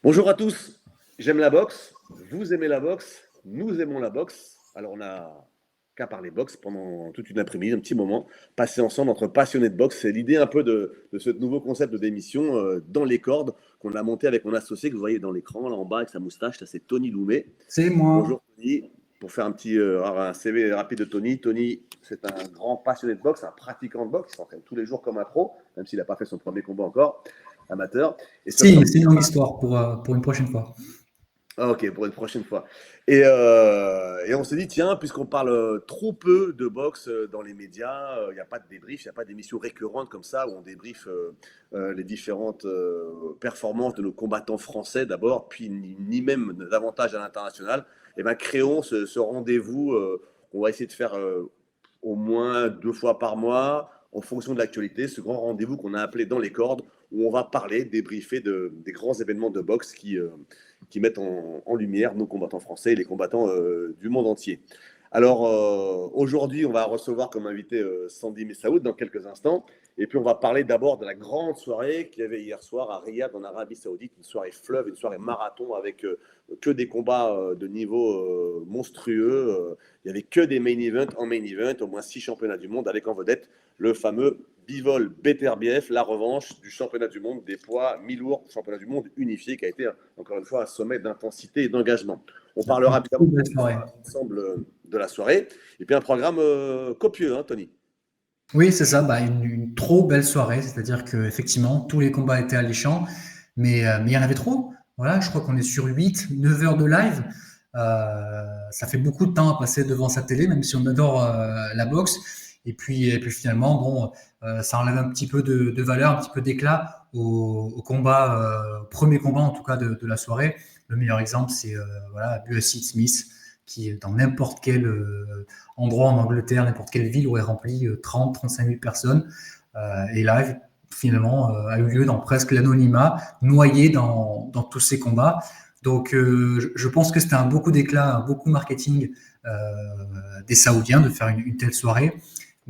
Bonjour à tous, j'aime la boxe, vous aimez la boxe, nous aimons la boxe. Alors on n'a qu'à parler boxe pendant toute une après-midi, un petit moment, passé ensemble entre passionnés de boxe. C'est l'idée un peu de ce nouveau concept de démission dans les cordes qu'on a monté avec mon associé que vous voyez dans l'écran, là en bas avec sa moustache, ça c'est Tony Loumet. C'est moi. Bonjour Tony, pour faire un CV rapide de Tony. Tony, c'est un grand passionné de boxe, un pratiquant de boxe, il s'entraîne tous les jours comme un pro, même s'il n'a pas fait son premier combat encore, amateur. Et ça fait Si, c'est une longue histoire pour une prochaine fois. Ah, ok, pour une prochaine fois. Et on s'est dit, tiens, puisqu'on parle trop peu de boxe dans les médias, il n'y a pas de débrief, il n'y a pas d'émission récurrente comme ça où on débriefe les différentes performances de nos combattants français d'abord, puis ni même davantage à l'international. Et bien, créons ce rendez-vous qu'on va essayer de faire au moins 2 fois par mois en fonction de l'actualité, ce grand rendez-vous qu'on a appelé Dans les cordes, où on va parler, débriefer des grands événements de boxe qui mettent en lumière nos combattants français et les combattants du monde entier. Alors aujourd'hui, on va recevoir comme invité Sandy Messaoud dans quelques instants. Et puis on va parler d'abord de la grande soirée qu'il y avait hier soir à Riyad en Arabie Saoudite, une soirée fleuve, une soirée marathon avec que des combats de niveau monstrueux. Il n'y avait que des main events en main event, au moins 6 championnats du monde avec en vedette le fameux Bivol Beterbiev, la revanche du championnat du monde des poids mi-lourds, championnat du monde unifié qui a été encore une fois un sommet d'intensité et d'engagement. On parlera Une trop évidemment belle soirée. ensemble de la soirée et puis un programme copieux, hein, Tony. Oui, c'est ça, une trop belle soirée, c'est-à-dire que effectivement tous les combats étaient alléchants, mais il y en avait trop. Voilà, je crois qu'on est sur 8, 9 heures de live. Ça fait beaucoup de temps à passer devant sa télé, même si on adore la boxe. Et puis finalement, bon, ça enlève un petit peu de valeur, un petit peu d'éclat au combat, premier combat en tout cas de la soirée. Le meilleur exemple, c'est voilà, Buasit Smith, qui dans n'importe quel endroit en Angleterre, n'importe quelle ville aurait rempli 30, 35 000 personnes. Et là, finalement, a eu lieu dans presque l'anonymat, noyé dans tous ces combats. Donc, je pense que c'était un beaucoup d'éclat, un beaucoup marketing des Saoudiens de faire une telle soirée.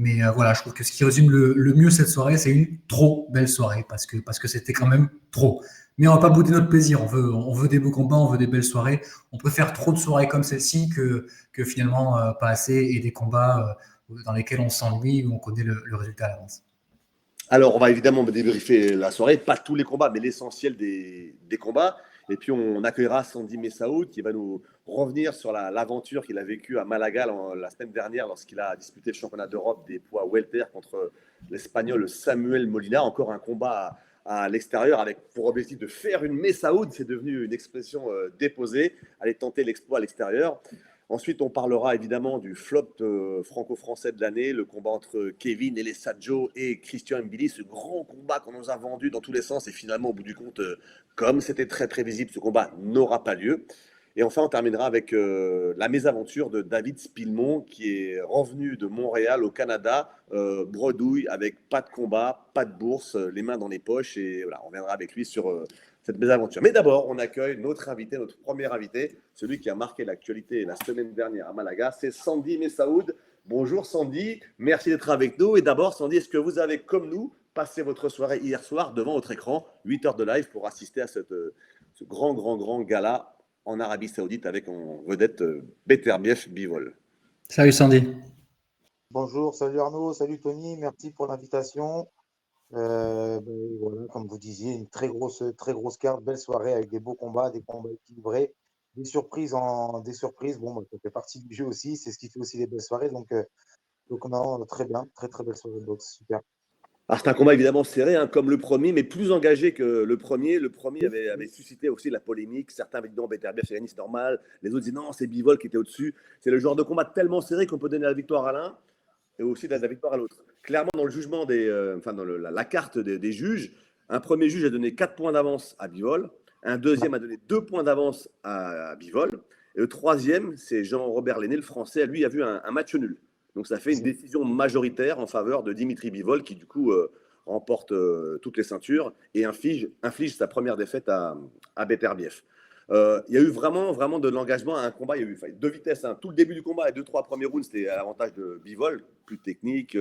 Mais voilà, je trouve que ce qui résume le mieux cette soirée, c'est une trop belle soirée parce que c'était quand même trop. Mais on va pas bouder notre plaisir. On veut des beaux combats, on veut des belles soirées. On préfère trop de soirées comme celle-ci que finalement pas assez et des combats dans lesquels on s'ennuie ou on connaît le résultat à l'avance. Alors, on va évidemment débriefer la soirée, pas tous les combats, mais l'essentiel des combats. Et puis, on accueillera Sandy Messaoud qui va nous revenir sur l'aventure qu'il a vécue à Malaga la semaine dernière lorsqu'il a disputé le championnat d'Europe des poids welter contre l'Espagnol Samuel Molina. Encore un combat à l'extérieur avec pour objectif de faire une Messaoud. C'est devenu une expression déposée. Aller tenter l'exploit à l'extérieur. Ensuite, on parlera évidemment du flop franco-français de l'année, le combat entre Kevin Elessadjo et Christian Mbili, ce grand combat qu'on nous a vendu dans tous les sens et finalement, au bout du compte, comme c'était très prévisible, ce combat n'aura pas lieu. Et enfin, on terminera avec la mésaventure de David Spilmon qui est revenu de Montréal au Canada, bredouille, avec pas de combat, pas de bourse, les mains dans les poches. Et voilà, on viendra avec lui sur cette mésaventure. Mais d'abord, on accueille notre invité, notre premier invité, celui qui a marqué l'actualité la semaine dernière à Malaga, c'est Sandy Messaoud. Bonjour Sandy, merci d'être avec nous. Et d'abord, Sandy, est-ce que vous avez, comme nous, passé votre soirée hier soir devant votre écran, 8 heures de live pour assister à ce grand gala en Arabie Saoudite avec en vedette Beterbiev Bivol. Salut Sandy. Bonjour, salut Arnaud, salut Tony, merci pour l'invitation. Voilà, comme vous disiez, une très grosse carte, belle soirée avec des beaux combats, des combats équilibrés, des surprises. Bon, ça fait partie du jeu aussi, c'est ce qui fait aussi les belles soirées. Donc non, très bien, très belle soirée de boxe, super. Alors c'est un combat évidemment serré, hein, comme le premier, mais plus engagé que le premier. Le premier avait suscité aussi la polémique. Certains avaient dit non, Beterbiev c'est gagné, c'est normal. Les autres disaient non, c'est Bivol qui était au-dessus. C'est le genre de combat tellement serré qu'on peut donner la victoire à l'un et aussi la victoire à l'autre. Clairement, dans le jugement dans la carte des juges, un premier juge a donné 4 points d'avance à Bivol, un deuxième a donné 2 points d'avance à Bivol, et le troisième, c'est Jean-Robert Lenné, le français, lui a vu un match nul. Donc ça fait une décision majoritaire en faveur de Dimitri Bivol qui du coup remporte toutes les ceintures et inflige sa première défaite à Beterbiev. Il y a eu vraiment de l'engagement à un combat. Il y a eu 2 vitesses. Hein. Tout le début du combat et 2-3 premiers rounds, c'était à l'avantage de Bivol, plus technique,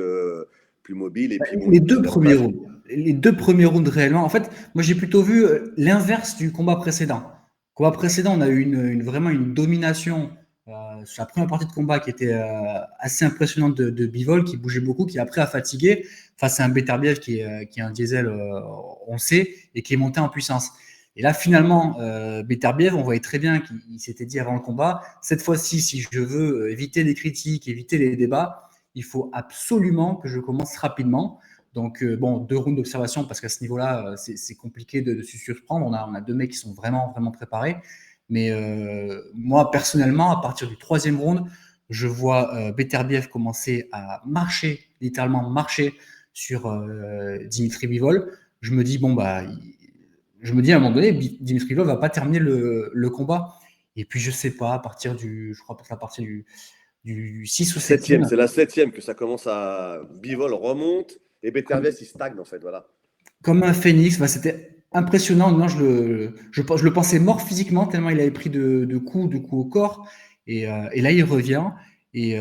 plus mobile. Et puis, Les deux premiers rounds. les 2 premiers rounds réellement. En fait, moi j'ai plutôt vu l'inverse du combat précédent. Combat précédent, on a eu vraiment une domination sur la première partie de combat qui était assez impressionnante de Bivol, qui bougeait beaucoup, qui après a fatigué face à un Beterbiev qui est un diesel, on sait, et qui est monté en puissance. Et là, finalement, Beterbiev, on voyait très bien qu'il s'était dit avant le combat, cette fois-ci, si je veux éviter les critiques, éviter les débats, il faut absolument que je commence rapidement. Donc, bon, 2 rounds d'observation parce qu'à ce niveau-là, c'est compliqué de se surprendre. On a 2 mecs qui sont vraiment, vraiment préparés. Mais moi, personnellement, à partir du 3e round, je vois Beterbiev commencer à marcher, littéralement marcher sur Dimitri Bivol. Je me dis, bon, bah, je me dis à un moment donné, Dimitri Bivol va pas terminer le combat. Et puis, je sais pas, je crois à partir du 6 ou 7e, C'est la septième que ça commence à. Bivol remonte et Beterbiev il stagne en fait. Voilà. comme un phénix, bah, c'était impressionnant. Non, je le pensais mort physiquement tellement il avait pris de coups au corps. Et là, il revient. Et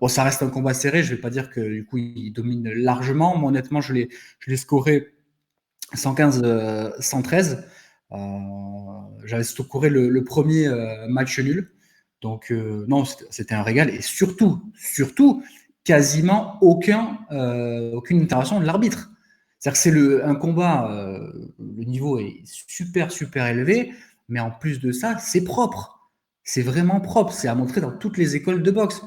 bon, ça reste un combat serré. Je vais pas dire que du coup, il domine largement. Moi, honnêtement, je l'ai scoré 115, 113. Euh, J'avais scoré le premier match nul. Donc, non, c'était un régal. Et surtout, quasiment aucune intervention de l'arbitre. C'est-à-dire que un combat, le niveau est super, super élevé, mais en plus de ça, c'est propre. C'est vraiment propre. C'est à montrer dans toutes les écoles de boxe.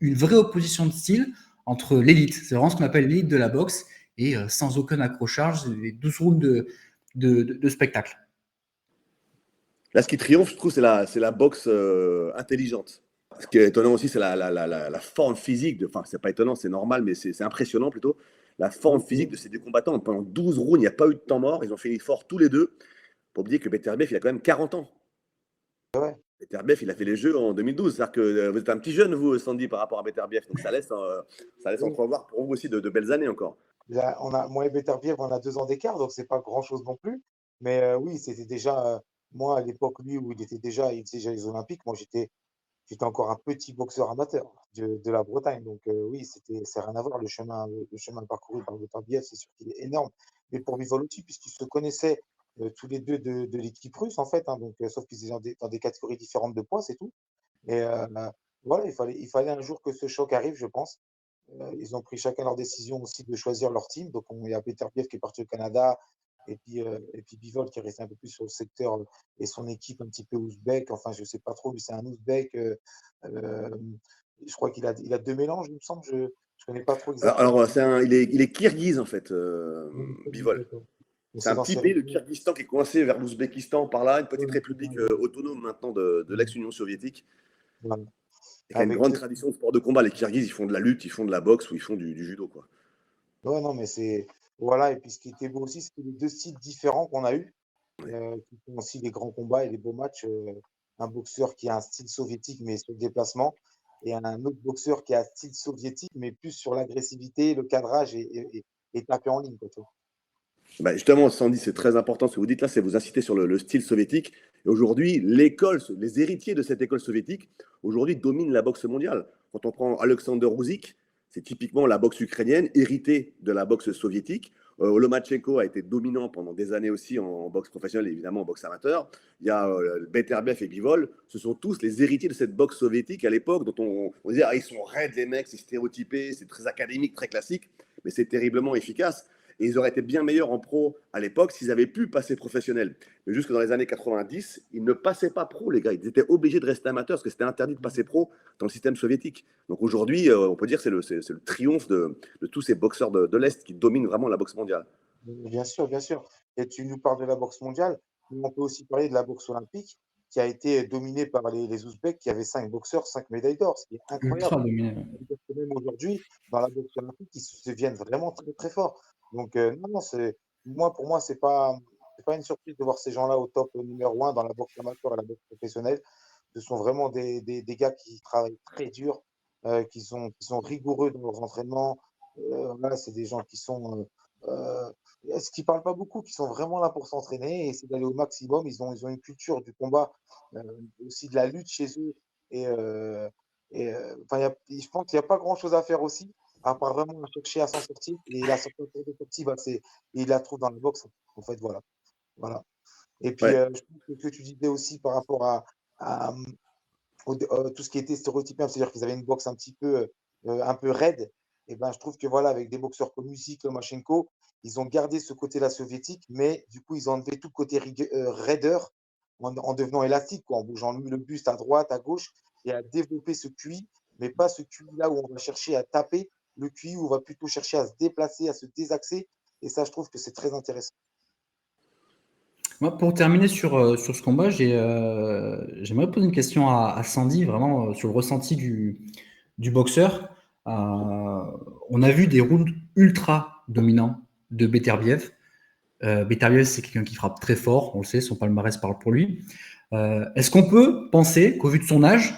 Une vraie opposition de style entre l'élite. C'est vraiment ce qu'on appelle l'élite de la boxe et sans aucun accrochage, les 12 rounds de spectacle. Là, ce qui triomphe, je trouve, c'est la boxe intelligente. Ce qui est étonnant aussi, c'est la forme physique. Enfin, c'est pas étonnant, c'est normal, mais c'est impressionnant plutôt. La forme physique de ces deux combattants. Pendant 12 rounds, il n'y a pas eu de temps mort. Ils ont fini fort tous les deux. Faut oublier que Beterbiev, il a quand même 40 ans. Ouais, Beterbiev, il a fait les Jeux en 2012. C'est-à-dire que vous êtes un petit jeune, vous, Sandy, par rapport à Beterbiev. Donc ça laisse ouais. entrevoir pour vous aussi de belles années encore. Là, moi et Beterbiev, on a 2 ans d'écart, donc c'est pas grand-chose non plus. Mais oui, c'était déjà, moi, à l'époque, lui, où il il faisait déjà les Olympiques, moi, j'étais encore un petit boxeur amateur de la Bretagne. Donc oui, c'est rien à voir. Le chemin parcouru par Beterbiev, c'est sûr qu'il est énorme. Mais pour Bivol aussi, puisqu'ils se connaissaient tous les deux de l'équipe russe, en fait, hein, donc, sauf qu'ils étaient dans des catégories différentes de poids, c'est tout. Et voilà, il fallait un jour que ce choc arrive, je pense. Ils ont pris chacun leur décision aussi de choisir leur team. Donc, il y a Beterbiev qui est parti au Canada et puis Bivol qui est resté un peu plus sur le secteur et son équipe un petit peu ouzbek. Enfin, je ne sais pas trop, lui, c'est un ouzbek. Euh, je crois il a 2 mélanges, il me semble. Je ne connais pas trop exactement. Il est kirghize, en fait, Bivol. Donc, C'est c'est un petit l'ancien pays, le régime. Kyrgyzstan, qui est coincé vers l'Ouzbékistan par là, une petite Ouais, république autonome maintenant de l'ex-Union soviétique, voilà. et qui a une Avec grande deux. tradition de sport de combat. Les Kirghizes, ils font de la lutte, ils font de la boxe ou ils font du judo, quoi. Ouais, non, mais c'est. Voilà. Et puis, ce qui était beau aussi, c'était les 2 styles différents qu'on a eus, qui font aussi des grands combats et des beaux matchs. Un boxeur qui a un style soviétique, mais sur le déplacement, et un autre boxeur qui a un style soviétique, mais plus sur l'agressivité, le cadrage et taper en ligne, quoi, tu vois. Bah, justement, Sandy, c'est très important ce que vous dites là, c'est vous inciter sur le style soviétique. Et aujourd'hui, les héritiers de cette école soviétique, aujourd'hui, dominent la boxe mondiale. Quand on prend Alexander Usyk, c'est typiquement la boxe ukrainienne, héritée de la boxe soviétique. Lomachenko a été dominant pendant des années aussi en boxe professionnelle, et évidemment en boxe amateur. Il y a Beterbiev et Bivol, ce sont tous les héritiers de cette boxe soviétique à l'époque, dont on disait, ah, ils sont raides les mecs, c'est stéréotypé, c'est très académique, très classique, mais c'est terriblement efficace. Et ils auraient été bien meilleurs en pro à l'époque s'ils avaient pu passer professionnel. Mais jusque dans les années 90, ils ne passaient pas pro, les gars. Ils étaient obligés de rester amateurs parce que c'était interdit de passer pro dans le système soviétique. Donc aujourd'hui, on peut dire que c'est le triomphe de tous ces boxeurs de l'Est qui dominent vraiment la boxe mondiale. Bien sûr, bien sûr. Et tu nous parles de la boxe mondiale, mais on peut aussi parler de la boxe olympique, qui a été dominée par les Ouzbeks, qui avaient 5 boxeurs, 5 médailles d'or, ce qui est incroyable. Ultra dominé. C'est-à-dire que même aujourd'hui, dans la boxe olympique, ils se deviennent vraiment très, très forts. Donc, non, non, pour moi, c'est pas une surprise de voir ces gens-là au top numéro un dans la boxe amateur et la boxe professionnelle. Ce sont vraiment des gars qui travaillent très dur, qui sont rigoureux dans leurs entraînements. Voilà, c'est des gens qui sont, ce qui parlent pas beaucoup, qui sont vraiment là pour s'entraîner et essayer d'aller au maximum. Ils ont une culture du combat, euh, aussi de la lutte chez eux. Et, enfin, je pense qu'il n'y a pas grand-chose à faire aussi. à part vraiment chercher à s'en sortir. Et la sortie de sortie, bah, il la trouve dans la boxe, en fait, voilà. Voilà. Et puis, Ouais. je pense que ce que tu disais aussi par rapport à, tout ce qui était stéréotypé, c'est-à-dire qu'ils avaient une boxe un peu raide. Et ben, je trouve que voilà, avec des boxeurs comme Usyk, Lomachenko, ils ont gardé ce côté-là soviétique, mais du coup, ils ont enlevé tout le côté raideur en devenant élastique, quoi, en bougeant le buste à droite, à gauche, et à développer ce QI, mais pas ce QI-là où on va chercher à taper, le QI où on va plutôt chercher à se déplacer, à se désaxer. Et ça, je trouve que c'est très intéressant. Moi, pour terminer sur ce combat, j'aimerais poser une question à Sandy, vraiment sur le ressenti du boxeur. On a vu des rounds ultra dominants de Beterbiev. Beterbiev, c'est quelqu'un qui frappe très fort, on le sait, son palmarès parle pour lui. Est-ce qu'on peut penser qu'au vu de son âge,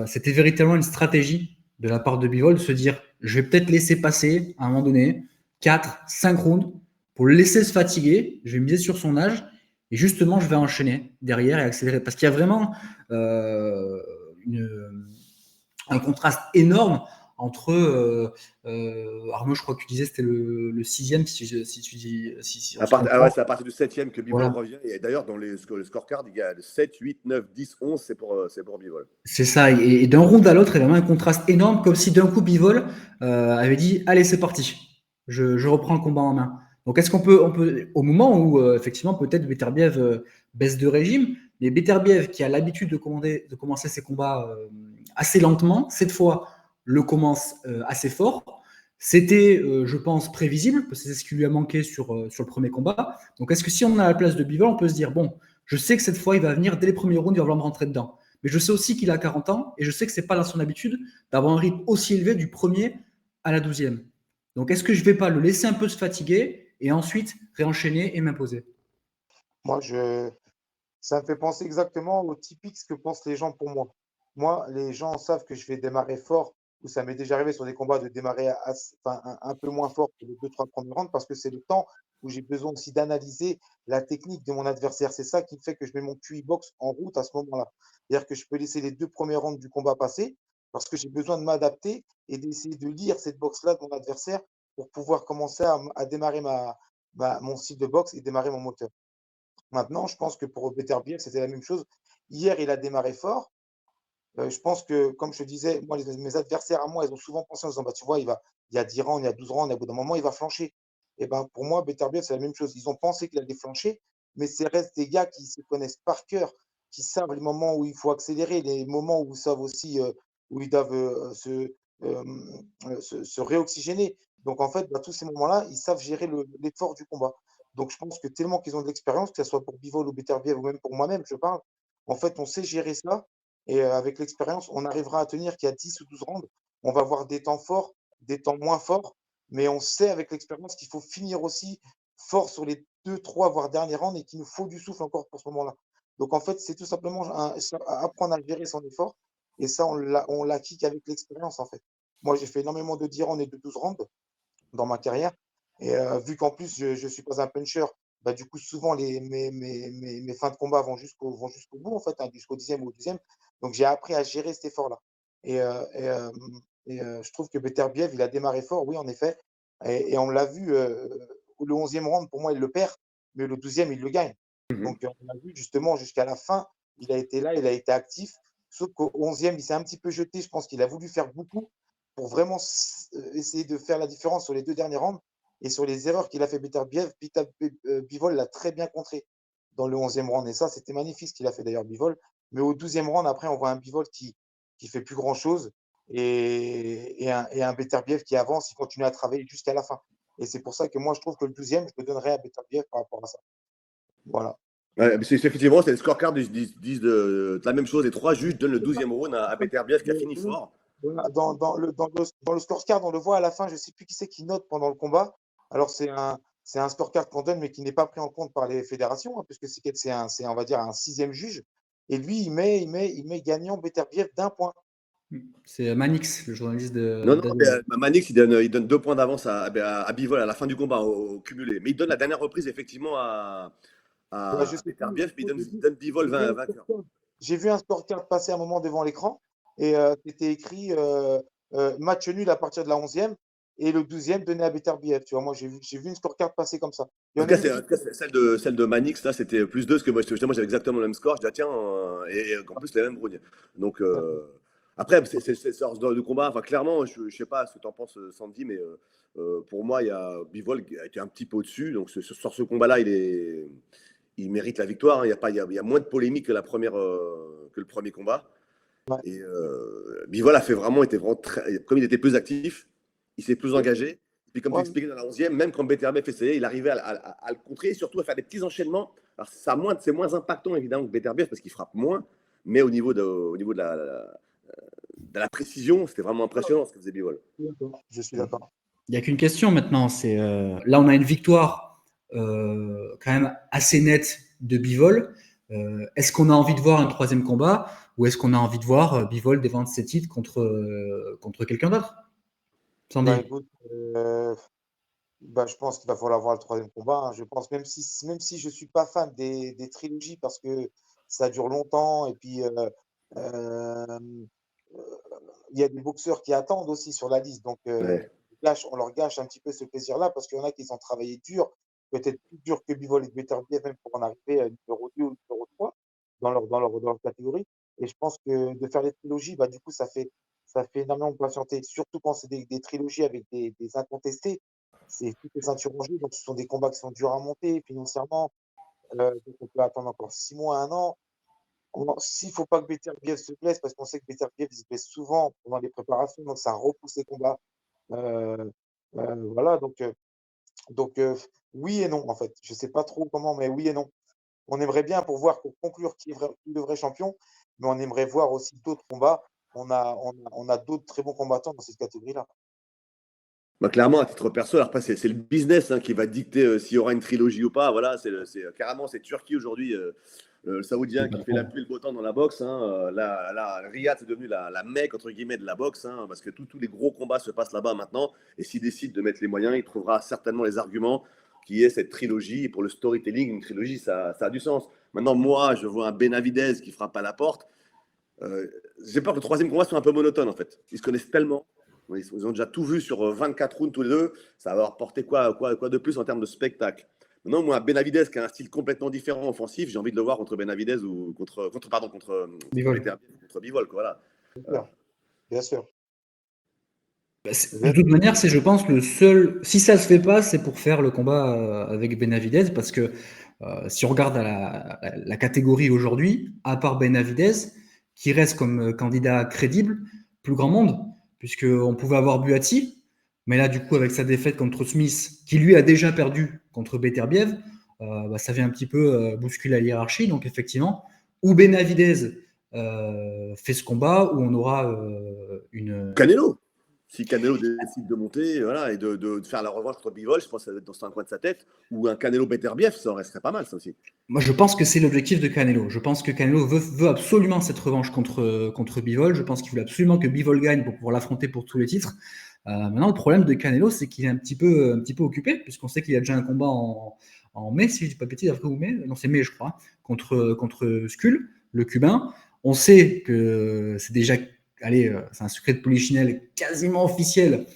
c'était véritablement une stratégie de la part de Bivol de se dire je vais peut-être laisser passer à un moment donné 4, 5 rounds pour le laisser se fatiguer, je vais miser sur son âge et justement je vais enchaîner derrière et accélérer parce qu'il y a vraiment une, un contraste énorme entre Arnaud, je crois que tu disais c'était le sixième si tu dis si on se trompe pas. Ouais, c'est à partir du septième que Bivol Voilà. revient. Et d'ailleurs, dans le scorecard, il y a 7, 8, 9, 10, 11, c'est pour Bivol. C'est ça. Et d'un round à l'autre, il y a vraiment un contraste énorme, comme si d'un coup Bivol avait dit allez, c'est parti, je reprends le combat en main. Donc, est-ce on peut, au moment où effectivement peut-être Beterbiev baisse de régime, mais Beterbiev qui a l'habitude de commencer ses combats assez lentement, cette fois le commence assez fort. C'était, je pense, prévisible, parce que c'est ce qui lui a manqué sur le premier combat. Donc, est-ce que si on a la place de Bivol, on peut se dire bon, je sais que cette fois, il va venir dès les premiers rounds, il va vouloir me rentrer dedans. Mais je sais aussi qu'il a 40 ans et je sais que ce n'est pas dans son habitude d'avoir un rythme aussi élevé du premier à la 12e. Donc, est-ce que je ne vais pas le laisser un peu se fatiguer et ensuite réenchaîner et m'imposer? Moi, ça me fait penser exactement au typique ce que pensent les gens pour moi. Moi, les gens savent que je vais démarrer fort, ou ça m'est déjà arrivé sur des combats de démarrer enfin, un peu moins fort que les deux, trois premiers rounds, parce que c'est le temps où j'ai besoin aussi d'analyser la technique de mon adversaire. C'est ça qui fait que je mets mon QI box en route à ce moment-là. C'est-à-dire que je peux laisser les deux premiers rounds du combat passer, parce que j'ai besoin de m'adapter et d'essayer de lire cette boxe-là de mon adversaire pour pouvoir commencer à démarrer mon style de boxe et démarrer mon moteur. Maintenant, je pense que pour Beterbiev, c'était la même chose. Hier, il a démarré fort. Je pense que, comme je te disais, moi, mes adversaires à moi, ils ont souvent pensé en disant, bah, tu vois, il y a 10 rounds, il y a 12 rounds, et au bout d'un moment, il va flancher. Et ben, pour moi, Beterbiev, c'est la même chose. Ils ont pensé qu'il allait flancher, mais c'est reste des gars qui se connaissent par cœur, qui savent les moments où il faut accélérer, les moments où ils savent aussi, où ils doivent se réoxygéner. Donc, en fait, bah, tous ces moments-là, ils savent gérer l'effort du combat. Donc, je pense que tellement qu'ils ont de l'expérience, que ce soit pour Bivol ou Beterbiev ou même pour moi-même, je parle, en fait, on sait gérer ça et avec l'expérience, on arrivera à tenir qu'il y a 10 ou 12 rounds. On va avoir des temps forts, des temps moins forts, mais on sait avec l'expérience qu'il faut finir aussi fort sur les 2, 3, voire derniers rounds et qu'il nous faut du souffle encore pour ce moment-là. Donc en fait, c'est tout simplement apprendre à gérer son effort et ça, on l'acquis qu'avec l'expérience, en fait. Moi, j'ai fait énormément de 10 rounds et de 12 rounds dans ma carrière. Et vu qu'en plus, je ne suis pas un puncher, bah, du coup, souvent, mes fins de combat vont jusqu'au bout, en fait, hein, jusqu'au 10e ou au 12e. Donc, j'ai appris à gérer cet effort-là. Et, je trouve que Beterbiev, il a démarré fort, oui, en effet. Et on l'a vu, le 11e round, pour moi, il le perd, mais le 12e, il le gagne. Mhm. Donc, on a vu justement jusqu'à la fin, il a été là, il a été actif. Sauf qu'au 11e, il s'est un petit peu jeté. Je pense qu'il a voulu faire beaucoup pour vraiment essayer de faire la différence sur les 2 derniers rounds et sur les erreurs qu'il a fait Beterbiev. Bivol l'a très bien contré dans le 11e round et ça, c'était magnifique ce qu'il a fait d'ailleurs Bivol. Mais au 12e round, après, on voit un Bivol qui fait plus grand chose et un Beterbiev qui avance, il continue à travailler jusqu'à la fin. Et c'est pour ça que moi, je trouve que le 12e, je le donnerais à Beterbiev par rapport à ça. Voilà. Ouais, mais effectivement, c'est le scorecard disent de la même chose. Les trois juges donnent le 12e round à Beterbiev qui a fini fort. Voilà, dans le scorecard, on le voit à la fin, je ne sais plus qui c'est qui note pendant le combat. Alors, c'est un scorecard qu'on donne, mais qui n'est pas pris en compte par les fédérations, hein, puisque c'est, on va dire, un sixième juge. Et lui, il met gagnant Beterbiev d'un point. C'est Manix, le journaliste Non, non, mais, d'ADN. Manix, il donne 2 points d'avance à Bivol à la fin du combat, au cumulé. Mais il donne la dernière reprise, effectivement, Ouais, je à sais plus. Beterbiev, mais Moi, il donne Bivol j'ai vu un vainqueur. scorecard. J'ai vu un scorecard passer un moment devant l'écran et c'était écrit match nul à partir de la 11e et le 12e donné à Beterbiev. Tu vois, moi, j'ai vu une scorecard passer comme ça. Il y En en tout a cas, une qui. celle de Manix, là, c'était plus 2 parce que moi, j'avais exactement le même score. Je dis, ah, tiens, et en plus, les mêmes brognes. Donc, après, c'est ce genre de combat. Enfin, clairement, je ne sais pas ce que tu en penses, Sandy, mais pour moi, il y a Bivol qui a été un petit peu au-dessus. Donc, sur ce combat-là, il mérite la victoire, hein. Il y a moins de polémique que le premier combat. Ouais. Et Bivol était vraiment comme il était plus actif, il s'est plus engagé. Puis comme tu Ouais. expliquais dans la 11e, même quand Beterbiev essayait, il arrivait à le contrer et surtout à faire des petits enchaînements. Alors c'est moins impactant évidemment que Beterbiev parce qu'il frappe moins, mais au niveau de la précision, c'était vraiment impressionnant ce que faisait Bivol. Je suis d'accord. Il n'y a qu'une question maintenant. C'est là, on a une victoire quand même assez nette de Bivol. Est-ce qu'on a envie de voir un troisième combat ou est-ce qu'on a envie de voir Bivol défendre ses titres contre quelqu'un d'autre? Sandy. Écoute, je pense qu'il va falloir voir le troisième combat, hein. Je pense, même si je ne suis pas fan des trilogies parce que ça dure longtemps et puis euh, il y a des boxeurs qui attendent aussi sur la liste. Donc, Ouais. on leur gâche un petit peu ce plaisir-là parce qu'il y en a qui ont travaillé dur, peut-être plus dur que Bivol et Beterbiev, même pour en arriver à numéro 2 ou numéro 3 dans leur catégorie. Et je pense que de faire les trilogies, du coup, ça fait énormément patienter, surtout quand c'est des trilogies avec des incontestés. C'est toutes les ceintures en jeu, donc ce sont des combats qui sont durs à monter financièrement. Donc on peut attendre encore 6 mois, 1 an. S'il ne faut pas que Beterbiev se blesse, parce qu'on sait que Beterbiev se blesse souvent pendant les préparations, donc ça repousse les combats. Euh, voilà, donc oui et non, en fait. Je ne sais pas trop comment, mais oui et non. On aimerait bien pour conclure qui est le vrai champion, mais on aimerait voir aussi d'autres combats. On a d'autres très bons combattants dans cette catégorie-là. Clairement, à titre perso, alors après, c'est le business qui va dicter s'il y aura une trilogie ou pas. Voilà, carrément, c'est Turquie aujourd'hui, le Saoudien qui fait la pluie et le beau temps dans la boxe, hein. Là, Riyad, c'est devenu la Mecque, entre guillemets, de la boxe, hein, parce que tous les gros combats se passent là-bas maintenant. Et s'il décide de mettre les moyens, il trouvera certainement les arguments qui est cette trilogie. Et pour le storytelling, une trilogie, ça a du sens. Maintenant, moi, je vois un Benavidez qui frappe à la porte. J'ai peur que le troisième combat soit un peu monotone, en fait. Ils se connaissent tellement. Ils ont déjà tout vu sur 24 rounds tous les deux. Ça va leur porter quoi de plus en termes de spectacle. Maintenant, moi, Benavidez, qui a un style complètement différent offensif, j'ai envie de le voir contre Benavidez ou contre Bivol. contre Bivol. Voilà. Bien sûr. Bien sûr. De toute manière, c'est, je pense, le seul. Si ça se fait pas, c'est pour faire le combat avec Benavidez, parce que si on regarde la catégorie aujourd'hui, à part Benavidez, qui reste comme candidat crédible, plus grand monde, puisqu'on pouvait avoir Buatsi, mais là, du coup, avec sa défaite contre Smith, qui lui a déjà perdu contre Beterbiev, ça vient un petit peu bousculer la hiérarchie. Donc, effectivement, ou Benavidez fait ce combat, où on aura une. Canelo. Si Canelo décide de monter voilà, et de faire la revanche contre Bivol, je pense que ça va être dans un coin de sa tête. Ou un Canelo Beterbiev, ça en resterait pas mal, ça aussi. Moi, je pense que c'est l'objectif de Canelo. Je pense que Canelo veut absolument cette revanche contre Bivol. Je pense qu'il veut absolument que Bivol gagne pour pouvoir l'affronter pour tous les titres. Maintenant, le problème de Canelo, c'est qu'il est un petit peu occupé, puisqu'on sait qu'il y a déjà un combat en mai, si je ne dis pas de bêtises, après ou mai. Non, c'est mai, je crois, contre Skull, le Cubain. On sait que c'est déjà, c'est un secret de polichinelle quasiment officiel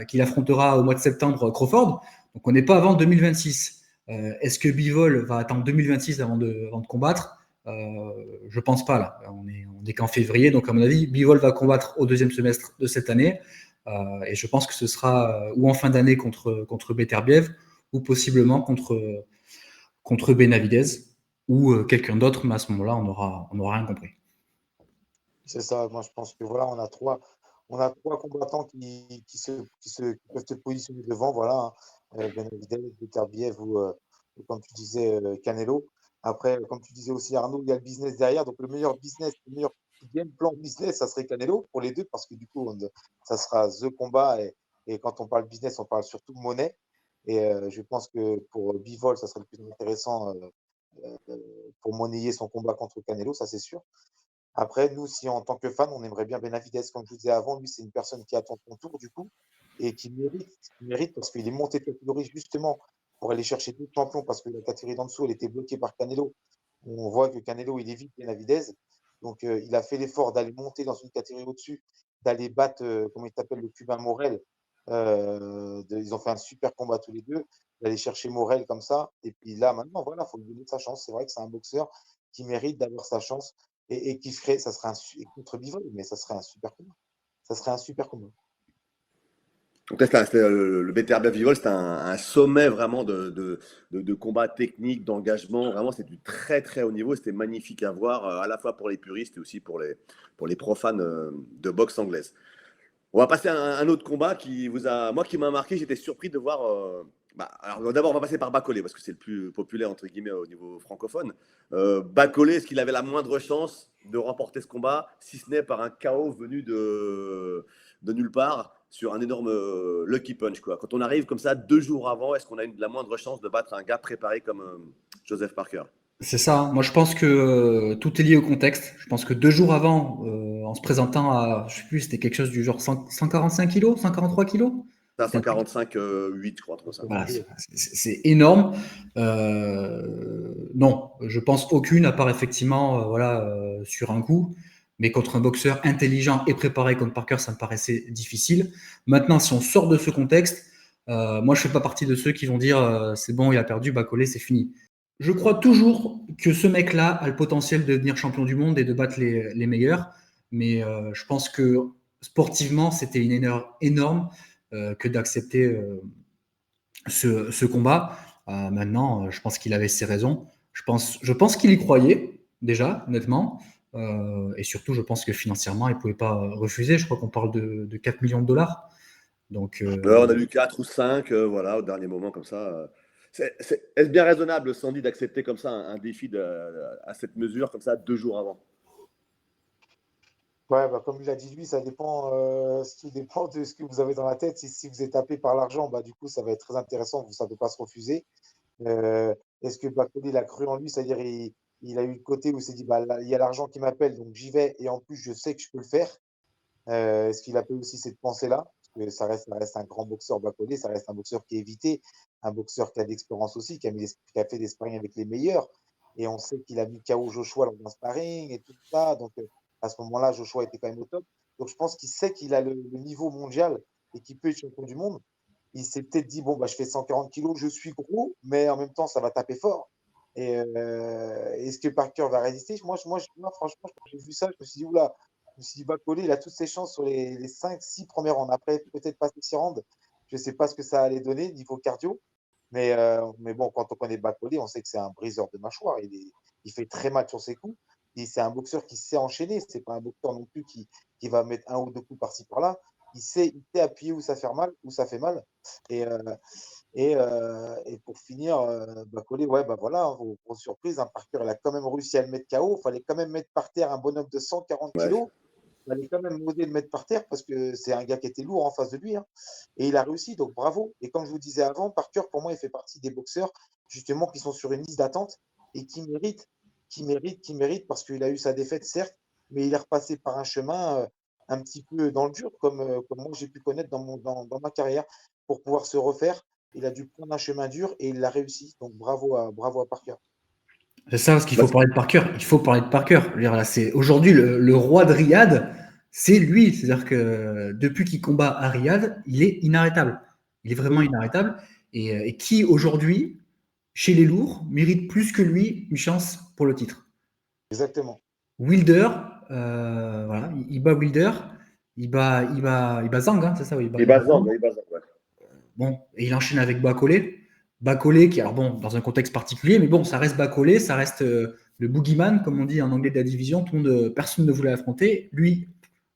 qu'il affrontera au mois de septembre Crawford. Donc, on n'est pas avant 2026. Est-ce que Bivol va attendre 2026 avant de combattre? Je pense pas là. On est qu'en février, donc à mon avis, Bivol va combattre au deuxième semestre de cette année. Et je pense que ce sera ou en fin d'année contre Beterbiev ou possiblement contre Benavidez ou quelqu'un d'autre, mais à ce moment-là, on aura rien compris. C'est ça. Moi, je pense que voilà, on a trois combattants qui peuvent se positionner devant. Voilà, hein. Benavidez, Beterbiev ou comme tu disais, Canelo. Après, comme tu disais aussi, Arnaud, il y a le business derrière. Donc, le meilleur game plan business, ça serait Canelo pour les deux parce que du coup, ça sera the combat. Et quand on parle business, on parle surtout monnaie. Et je pense que pour Bivol, ça serait le plus intéressant pour monnayer son combat contre Canelo, ça c'est sûr. Après, nous, si en tant que fan, on aimerait bien Benavidez, comme je vous disais avant, lui, c'est une personne qui attend son tour, du coup, et qui mérite parce qu'il est monté de catégorie justement pour aller chercher d'autres champions, parce que la catégorie d'en dessous, elle était bloquée par Canelo. On voit que Canelo, il évite Benavidez. Donc, il a fait l'effort d'aller monter dans une catégorie au-dessus d'aller battre, comment il s'appelle, le Cubain Morel. Ils ont fait un super combat tous les deux, d'aller chercher Morel comme ça. Et puis là, maintenant, voilà, il faut lui donner sa chance. C'est vrai que c'est un boxeur qui mérite d'avoir sa chance et qui ferait, ça serait contre Bivol, mais ça serait un super combat. Ça serait un super combat. Donc là, le BTR Bivol, c'était un sommet vraiment de combat technique, d'engagement. Vraiment, c'était du très très haut niveau. C'était magnifique à voir, à la fois pour les puristes et aussi pour les profanes de boxe anglaise. On va passer à un autre combat moi, qui m'a marqué. J'étais surpris de voir. Alors d'abord, on va passer par Bacolé parce que c'est le plus populaire entre guillemets au niveau francophone. Bacolé, est-ce qu'il avait la moindre chance de remporter ce combat, si ce n'est par un KO venu de nulle part sur un énorme lucky punch quoi. Quand on arrive comme ça 2 jours avant, est-ce qu'on a la moindre chance de battre un gars préparé comme Joseph Parker? C'est ça, hein. Moi je pense que tout est lié au contexte. Je pense que 2 jours avant, en se présentant à, je sais plus, c'était quelque chose du genre 145 kilos, 143 kilos. Ça, C'était un truc. 145 8, je crois, entre ça. Voilà, c'est énorme. Non, je pense aucune, à part effectivement, voilà, sur un coup. Mais contre un boxeur intelligent et préparé comme Parker, ça me paraissait difficile. Maintenant, si on sort de ce contexte, moi, je fais pas partie de ceux qui vont dire c'est bon, il a perdu, Bacolé, c'est fini. Je crois toujours que ce mec-là a le potentiel de devenir champion du monde et de battre les meilleurs. Mais je pense que sportivement, c'était une erreur énorme que d'accepter ce combat. Maintenant, je pense qu'il avait ses raisons. Je pense qu'il y croyait, déjà, honnêtement. Et surtout, je pense que financièrement, il ne pouvait pas refuser. Je crois qu'on parle de 4 millions de dollars. Donc, On a eu 4 ou 5, voilà, au dernier moment, comme ça. Est-ce bien raisonnable, Sandy, d'accepter comme ça un défi à cette mesure, comme ça, 2 jours avant? Ouais, bah, comme il l'a dit lui, ça dépend, tout dépend de ce que vous avez dans la tête. Si vous êtes tapé par l'argent, bah, du coup, ça va être très intéressant, ça ne peut pas se refuser. Est-ce que Bakouli, il a cru en lui, c'est-à-dire il a eu le côté où il s'est dit, bah, là, il y a l'argent qui m'appelle, donc j'y vais, et en plus, je sais que je peux le faire. Est-ce qu'il a pas aussi cette pensée-là? Parce que ça reste un grand boxeur, Bakouli, ça reste un boxeur qui est évité, un boxeur qui a de l'expérience aussi, qui a fait des sparring avec les meilleurs. Et on sait qu'il a mis KO Joshua lors d'un sparring et tout ça. Donc, à ce moment-là, Joshua était quand même au top. Donc, je pense qu'il sait qu'il a le niveau mondial et qu'il peut être champion du monde. Il s'est peut-être dit, bon, bah, je fais 140 kilos, je suis gros, mais en même temps, ça va taper fort. Et est-ce que Parker va résister? Moi, franchement, quand j'ai vu ça, je me suis dit, oula, je me suis dit, Bacolé, il a toutes ses chances sur les 5-6 premières rounds. Après, peut-être pas 6 rounds. Je ne sais pas ce que ça allait donner niveau cardio. Mais bon, quand on connaît Bacolé, on sait que c'est un briseur de mâchoire. Il fait très mal sur ses coups. Et c'est un boxeur qui sait enchaîner. C'est pas un boxeur non plus qui va mettre un ou deux coups par-ci par-là. Il sait appuyer où ça fait mal, où ça fait mal. Et, et pour finir, Bacolé, ouais, bah voilà, hein, grosse surprise. Hein, Parker, il a quand même réussi à le mettre KO. Il fallait quand même mettre par terre un bonhomme de 140 Ouais. kilos. Il fallait quand même oser le mettre par terre parce que c'est un gars qui était lourd en face de lui. Hein. Et il a réussi, donc bravo. Et comme je vous disais avant, Parker, pour moi, il fait partie des boxeurs, justement, qui sont sur une liste d'attente et qui méritent, parce qu'il a eu sa défaite, certes, mais il est repassé par un chemin un petit peu dans le dur, comme moi j'ai pu connaître dans ma carrière, pour pouvoir se refaire. Il a dû prendre un chemin dur et il l'a réussi. Donc bravo à Parker. c'est ça, parce qu'il Bah, faut parler de Parker. Il faut parler de Parker. Je veux dire, là, aujourd'hui le roi de Riyad, c'est lui. C'est-à-dire que depuis qu'il combat à Riyad, il est inarrêtable. Il est vraiment Oui, inarrêtable. Et qui aujourd'hui, chez les lourds, mérite plus que lui une chance pour le titre? exactement. Wilder, voilà, il bat Wilder, il bat Zhang, hein, c'est ça, oui, il il bat bat Zhang. Zang, il bat Zang, ouais. Bon, et il enchaîne avec Bacolé. Bacolé, qui, alors bon, dans un contexte particulier, mais bon, ça reste Bacolé, ça reste le boogeyman, comme on dit en anglais de la division. Personne ne voulait l'affronter. Lui,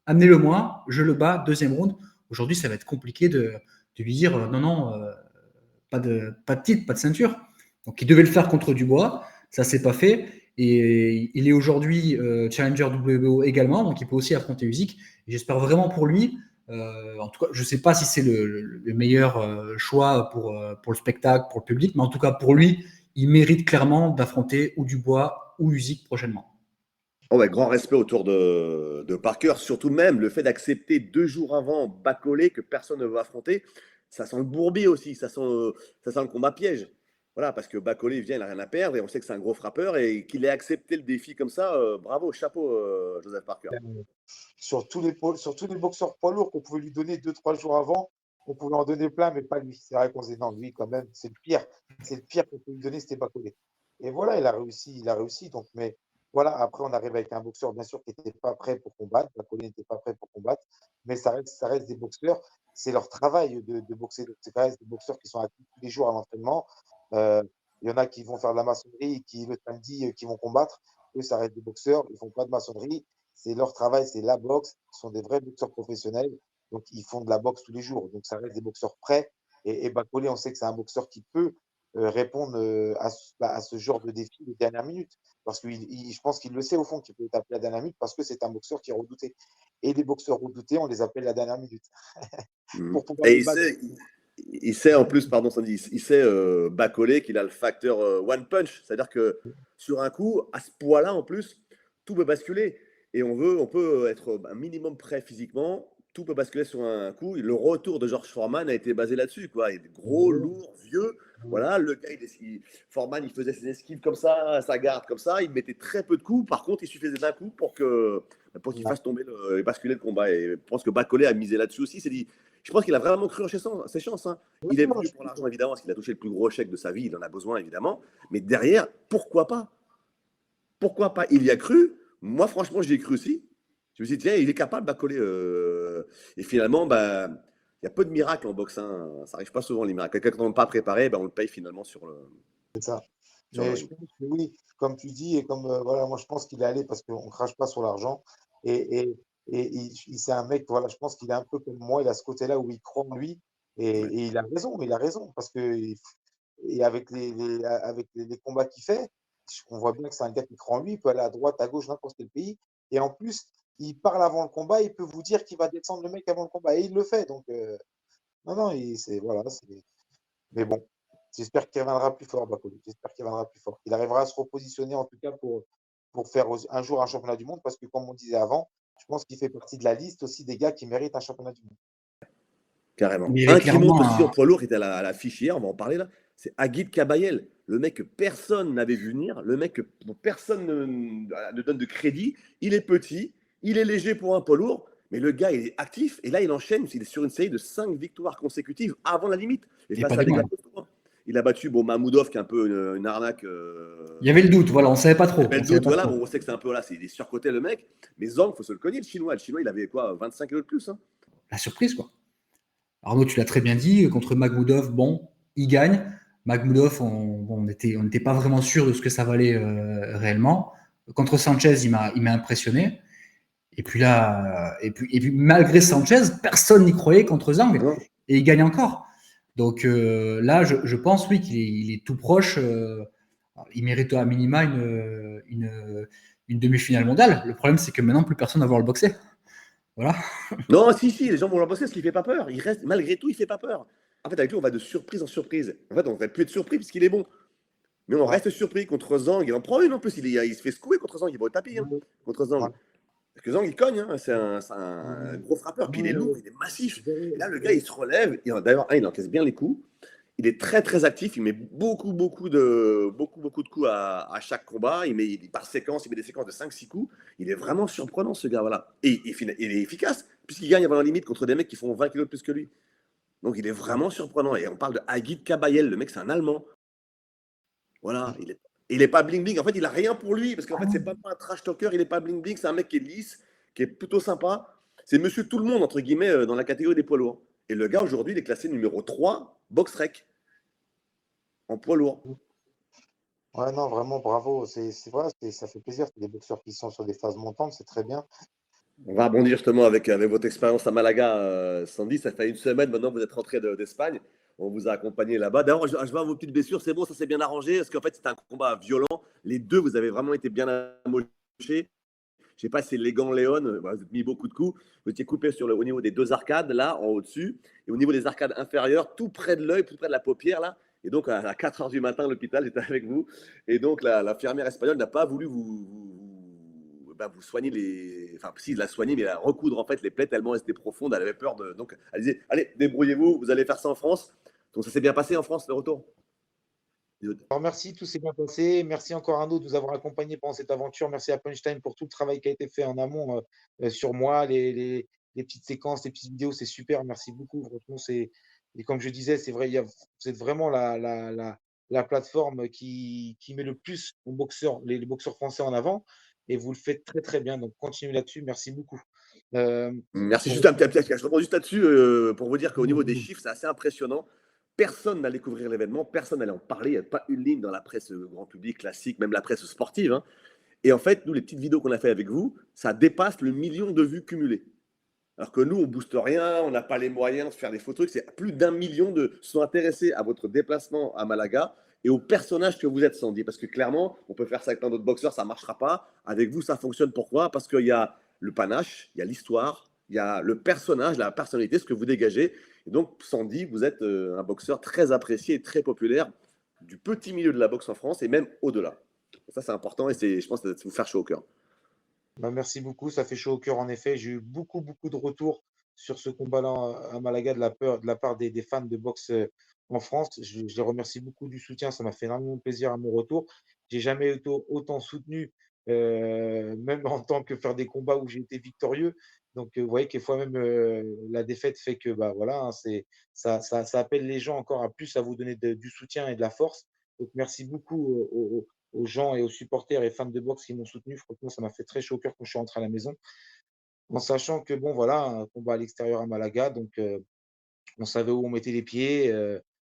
amenez-le moi, je le bats, deuxième round. Aujourd'hui, ça va être compliqué de lui dire non, non, pas de titre, pas de ceinture. Donc, il devait le faire contre Dubois, ça s'est pas fait. Et il est aujourd'hui challenger WBO également, donc il peut aussi affronter Usyk. Et j'espère vraiment pour lui. En tout cas, je ne sais pas si c'est le meilleur choix pour le spectacle, pour le public, mais en tout cas pour lui, il mérite clairement d'affronter ou Dubois ou Usyk prochainement. Oh ouais, grand respect autour de Parker, surtout même le fait d'accepter 2 jours avant Bacolé que personne ne veut affronter, ça sent le bourbier aussi, ça sent le combat piège. Voilà, parce que Bacolé, il vient, il n'a rien à perdre et on sait que c'est un gros frappeur et qu'il ait accepté le défi comme ça, bravo, chapeau, Joseph Parker. Sur tous les boxeurs poids lourds qu'on pouvait lui donner 2, 3 jours avant, on pouvait en donner plein, mais pas lui. C'est vrai qu'on se dit non, lui quand même, c'est le pire. C'est le pire qu'on peut lui donner, c'était Bacolé. Et voilà, il a réussi. Donc, mais voilà, après, on arrive avec un boxeur, bien sûr, qui n'était pas prêt pour combattre. Bacolé n'était pas prêt pour combattre, mais ça reste des boxeurs. C'est leur travail de boxer. Donc, c'est quand même des boxeurs qui sont actifs tous les jours à l'entraînement. Euh, il y en a qui vont faire de la maçonnerie et qui, le samedi, qui vont combattre. Eux, ça reste des boxeurs. Ils font pas de maçonnerie. C'est leur travail, c'est la boxe. Ce sont des vrais boxeurs professionnels. Donc, ils font de la boxe tous les jours. Donc, ça reste des boxeurs prêts. Et Bacolé, on sait que c'est un boxeur qui peut répondre à ce genre de défi de dernière minute. Parce que je pense qu'il le sait au fond qu'il peut taper la dernière minute parce que c'est un boxeur qui est redouté. Et les boxeurs redoutés, on les appelle la dernière minute. Pour pouvoir Et les battre. il sait en plus, pardon Sandy, il sait Bacolé qu'il a le facteur one punch. C'est-à-dire que sur un coup, à ce poids-là en plus, tout peut basculer. Et on peut être un minimum prêt physiquement. Tout peut basculer sur un coup. Le retour de George Foreman a été basé là-dessus, quoi. Il est gros, lourd, vieux. Voilà, le gars, Foreman, il faisait ses esquives comme ça, sa garde comme ça. Il mettait très peu de coups. Par contre, il suffisait d'un coup pour qu'il fasse tomber et basculer le combat. Et je pense que Bacolé a misé là-dessus aussi. Il s'est dit, je pense qu'il a vraiment cru en ses chances. Hein. Il est venu pour l'argent, évidemment, parce qu'il a touché le plus gros chèque de sa vie. Il en a besoin, évidemment. Mais derrière, pourquoi pas? Pourquoi pas? Il y a cru. Moi, franchement, j'y ai cru aussi. Je me suis dit, tiens, il est capable de coller. Et finalement, bah, il y a peu de miracles en boxe. Hein. Ça n'arrive pas souvent, les miracles. Quelqu'un qu'on n'a pas préparé, bah, on le paye finalement sur le Mais je ring. pense que oui, comme tu dis, et comme voilà, moi je pense qu'il est allé parce qu'on ne crache pas sur l'argent. Et c'est un mec, voilà, je pense qu'il est un peu comme moi, il a ce côté-là où il croit en lui. Ouais. Et il a raison, parce que et avec les combats qu'il fait, on voit bien que c'est un gars qui croit en lui, il peut aller à droite, à gauche, n'importe quel pays. Et en plus, il parle avant le combat, il peut vous dire qu'il va descendre le mec avant le combat, et il le fait. Donc, non, non, voilà, mais bon, j'espère qu'il reviendra plus fort, Bacolé. J'espère qu'il reviendra plus fort. Il arrivera à se repositionner, en tout cas, pour faire un jour un championnat du monde, parce que, comme on disait avant, je pense qu'il fait partie de la liste aussi des gars qui méritent un championnat du monde. Carrément. Il y avait Un qui monte clairement aussi en poids lourd, qui était à la fiche hier, on va en parler là, c'est Aguid Kabayel. Le mec que personne n'avait vu venir, le mec dont personne ne donne de crédit. Il est petit, il est léger pour un poids lourd, mais le gars, il est actif. Et là, il enchaîne, il est sur une série de 5 victoires consécutives avant la limite. Et et face pas à des des gars moindres. costauds. Hein. Il a battu Mahmoudov, qui est un peu une arnaque. Il y avait le doute, voilà, on ne savait pas trop. Il y avait On le savait doute, pas voilà, trop. bon, on sait que c'est un peu là, il est surcoté le mec. Mais Zhang, il faut se le cogner, le chinois. Le chinois, il avait quoi, 25 kilos de plus. Hein. La surprise, quoi. Arnaud, tu l'as très bien dit, contre Magmoudov, bon, il gagne. Magmoudov, on n'était pas vraiment sûr de ce que ça valait réellement. Contre Sanchez, il m'a impressionné. Et puis là, malgré Sanchez, personne n'y croyait contre Zhang. Non. Et il gagne encore. Donc là, je pense, oui, qu'il est tout proche. Il mérite à minima une demi-finale mondiale. Le problème, c'est que maintenant, plus personne ne va voir le boxer. Voilà. Non, si, les gens vont l'embrasser parce qu'il ne fait pas peur. Il reste, malgré tout, il ne fait pas peur. En fait, avec lui, on va de surprise en surprise. En fait, on ne va plus être surpris puisqu'il est bon. Mais on Ouais. reste surpris contre Zhang. Il en prend une en plus. Il se fait secouer contre Zhang. Il va au tapis hein, contre Zhang. Ouais. Parce que Zhang, il cogne. Hein. C'est un gros frappeur. Puis il est lourd, il est massif. Et là, le gars, il se relève. D'ailleurs, il encaisse bien les coups. Il est très, très actif. Il met beaucoup de coups à chaque combat. Par séquence, il met des séquences de 5-6 coups. Il est vraiment surprenant, ce gars. Voilà. Et il est efficace, puisqu'il gagne avant la limite contre des mecs qui font 20 kilos de plus que lui. Donc, il est vraiment surprenant. Et on parle de Aguid Kabayel. Le mec, c'est un Allemand. Voilà. Il est pas bling-bling. En fait, il a rien pour lui, parce qu'en fait, c'est pas un trash talker. Il est pas bling-bling. C'est un mec qui est lisse, qui est plutôt sympa. C'est monsieur tout le monde, entre guillemets, dans la catégorie des poids lourds. Et le gars, aujourd'hui, il est classé numéro 3, box-rec, en poids lourd. Ouais, non, vraiment, bravo. C'est vrai, ça fait plaisir. C'est des boxeurs qui sont sur des phases montantes, c'est très bien. On va rebondir justement avec votre expérience à Malaga, Sandy. Ça fait une semaine maintenant que vous êtes rentré d'Espagne. On vous a accompagné là-bas. D'ailleurs, je vois vos petites blessures. C'est bon, ça s'est bien arrangé. Parce qu'en fait, c'était un combat violent. Les deux, vous avez vraiment été bien amochés. Je ne sais pas si c'est les gants Léon. Vous avez mis beaucoup de coups. Vous étiez coupé au niveau des deux arcades, là, en haut dessus. Et au niveau des arcades inférieures, tout près de l'œil, tout près de la paupière, là. Et donc, à 4 h du matin, à l'hôpital, j'étais avec vous. Et donc, l'infirmière espagnole n'a pas voulu vous soigner les. Enfin, si, la soigner, mais la recoudre en fait les plaies tellement elles étaient profondes. Elle avait peur de. Donc, elle disait allez, débrouillez-vous, vous allez faire ça en France. Donc, ça s'est bien passé en France, le retour. Alors, merci, tout s'est bien passé. Merci encore Arnaud de nous avoir accompagnés pendant cette aventure. Merci à Punchtime pour tout le travail qui a été fait en amont sur moi, les petites séquences, les petites vidéos, c'est super. Merci beaucoup. Franchement, et comme je disais, c'est vrai, vous êtes vraiment la plateforme qui met le plus les boxeurs français en avant et vous le faites très très bien. Donc, continuez là-dessus. Merci beaucoup. Euh, Merci. pour- Juste un petit, je reprends juste là-dessus pour vous dire qu'au niveau des chiffres, c'est assez impressionnant. Personne n'allait couvrir l'événement, personne n'allait en parler. Il n'y a pas une ligne dans la presse grand public classique, même la presse sportive, hein. Et en fait, nous, les petites vidéos qu'on a fait avec vous, ça dépasse le million de vues cumulées. Alors que nous, on booste rien, on n'a pas les moyens de faire des faux trucs. C'est plus d'1 million de se sont intéressés à votre déplacement à Malaga et au personnage que vous êtes, Sandy. Parce que clairement, on peut faire ça avec plein d'autres boxeurs, ça ne marchera pas. Avec vous, ça fonctionne. Pourquoi? Parce qu'il y a le panache, il y a l'histoire, il y a le personnage, la personnalité, ce que vous dégagez. Et donc, Sandy, vous êtes un boxeur très apprécié et très populaire du petit milieu de la boxe en France et même au-delà. Ça, c'est important et je pense que ça va vous faire chaud au cœur. Bah, merci beaucoup, ça fait chaud au cœur en effet. J'ai eu beaucoup, beaucoup de retours sur ce combat-là à Malaga de la part des fans de boxe en France. Je les remercie beaucoup du soutien, ça m'a fait énormément plaisir à mon retour. J'ai jamais été autant soutenu, même en tant que faire des combats où j'ai été victorieux. Donc, vous voyez, quelquefois même la défaite fait que bah, voilà, hein, ça appelle les gens encore à plus à vous donner du soutien et de la force. Donc, merci beaucoup aux gens et aux supporters et fans de boxe qui m'ont soutenu. Franchement, ça m'a fait très chaud au cœur quand je suis rentré à la maison, en sachant que bon, voilà, un combat à l'extérieur à Malaga, donc on savait où on mettait les pieds.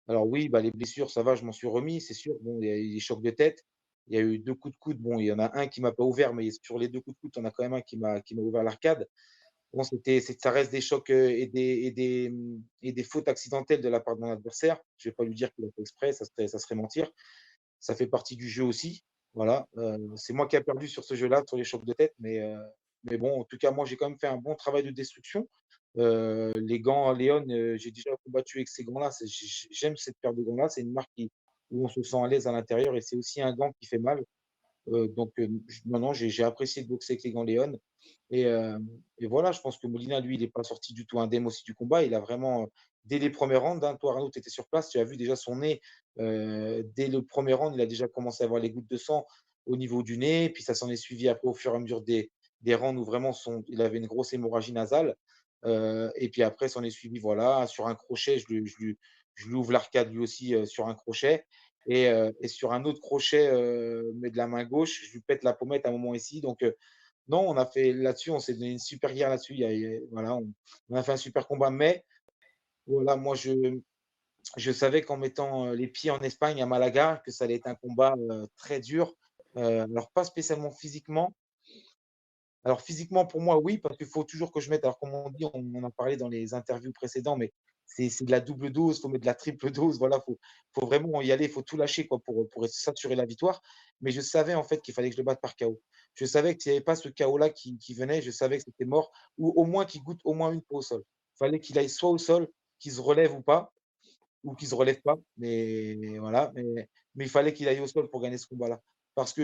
Alors oui, bah, les blessures, ça va, je m'en suis remis, c'est sûr. Bon, il y a eu des chocs de tête, il y a eu 2 coups de coude. Bon, il y en a un qui m'a pas ouvert, mais sur les 2 coups de coude, il y en a quand même un qui m'a ouvert l'arcade. Bon, ça reste des chocs et des fautes accidentelles de la part de mon adversaire. Je vais pas lui dire qu'il a fait exprès, ça serait mentir. Ça fait partie du jeu aussi. Voilà, c'est moi qui a perdu sur ce jeu-là, sur les chocs de tête, mais bon, en tout cas, moi, j'ai quand même fait un bon travail de destruction. Les gants Léon, j'ai déjà combattu avec ces gants-là. J'aime cette paire de gants-là. C'est une marque où on se sent à l'aise à l'intérieur et c'est aussi un gant qui fait mal. Donc, non, non, j'ai apprécié de boxer avec les gants Léon. Et, euh, et voilà, je pense que Molina, lui, il n'est pas sorti du tout indemne aussi du combat. Il a vraiment, dès les premiers rounds, hein, toi, Arnaud, tu étais sur place, tu as vu déjà son nez. Dès le premier round, il a déjà commencé à avoir les gouttes de sang au niveau du nez. Puis ça s'en est suivi après au fur et à mesure des rounds où vraiment il avait une grosse hémorragie nasale. Et puis après, s'en est suivi, voilà, sur un crochet, je lui ouvre l'arcade lui aussi sur un crochet. Et sur un autre crochet, mais de la main gauche, je lui pète la pommette à un moment ici. Donc, non, on a fait là-dessus, on s'est donné une super guerre là-dessus. Voilà, on a fait un super combat. Mais voilà, moi, je savais qu'en mettant les pieds en Espagne, à Malaga, que ça allait être un combat très dur. Alors, pas spécialement physiquement. Alors, physiquement, pour moi, oui, parce qu'il faut toujours que je mette, alors comme on dit, on en parlait dans les interviews précédentes, mais c'est de la double dose, il faut mettre de la triple dose. Voilà, faut vraiment y aller, il faut tout lâcher quoi, pour s'assurer la victoire. Mais je savais en fait qu'il fallait que je le batte par KO. Je savais que s'il n'y avait pas ce KO-là qui venait, je savais que c'était mort, ou au moins qu'il goûte au moins une fois au sol. Il fallait qu'il aille soit au sol, qu'il se relève ou pas, ou qu'il se relève pas. Mais voilà, mais il fallait qu'il aille au sol pour gagner ce combat-là. Parce que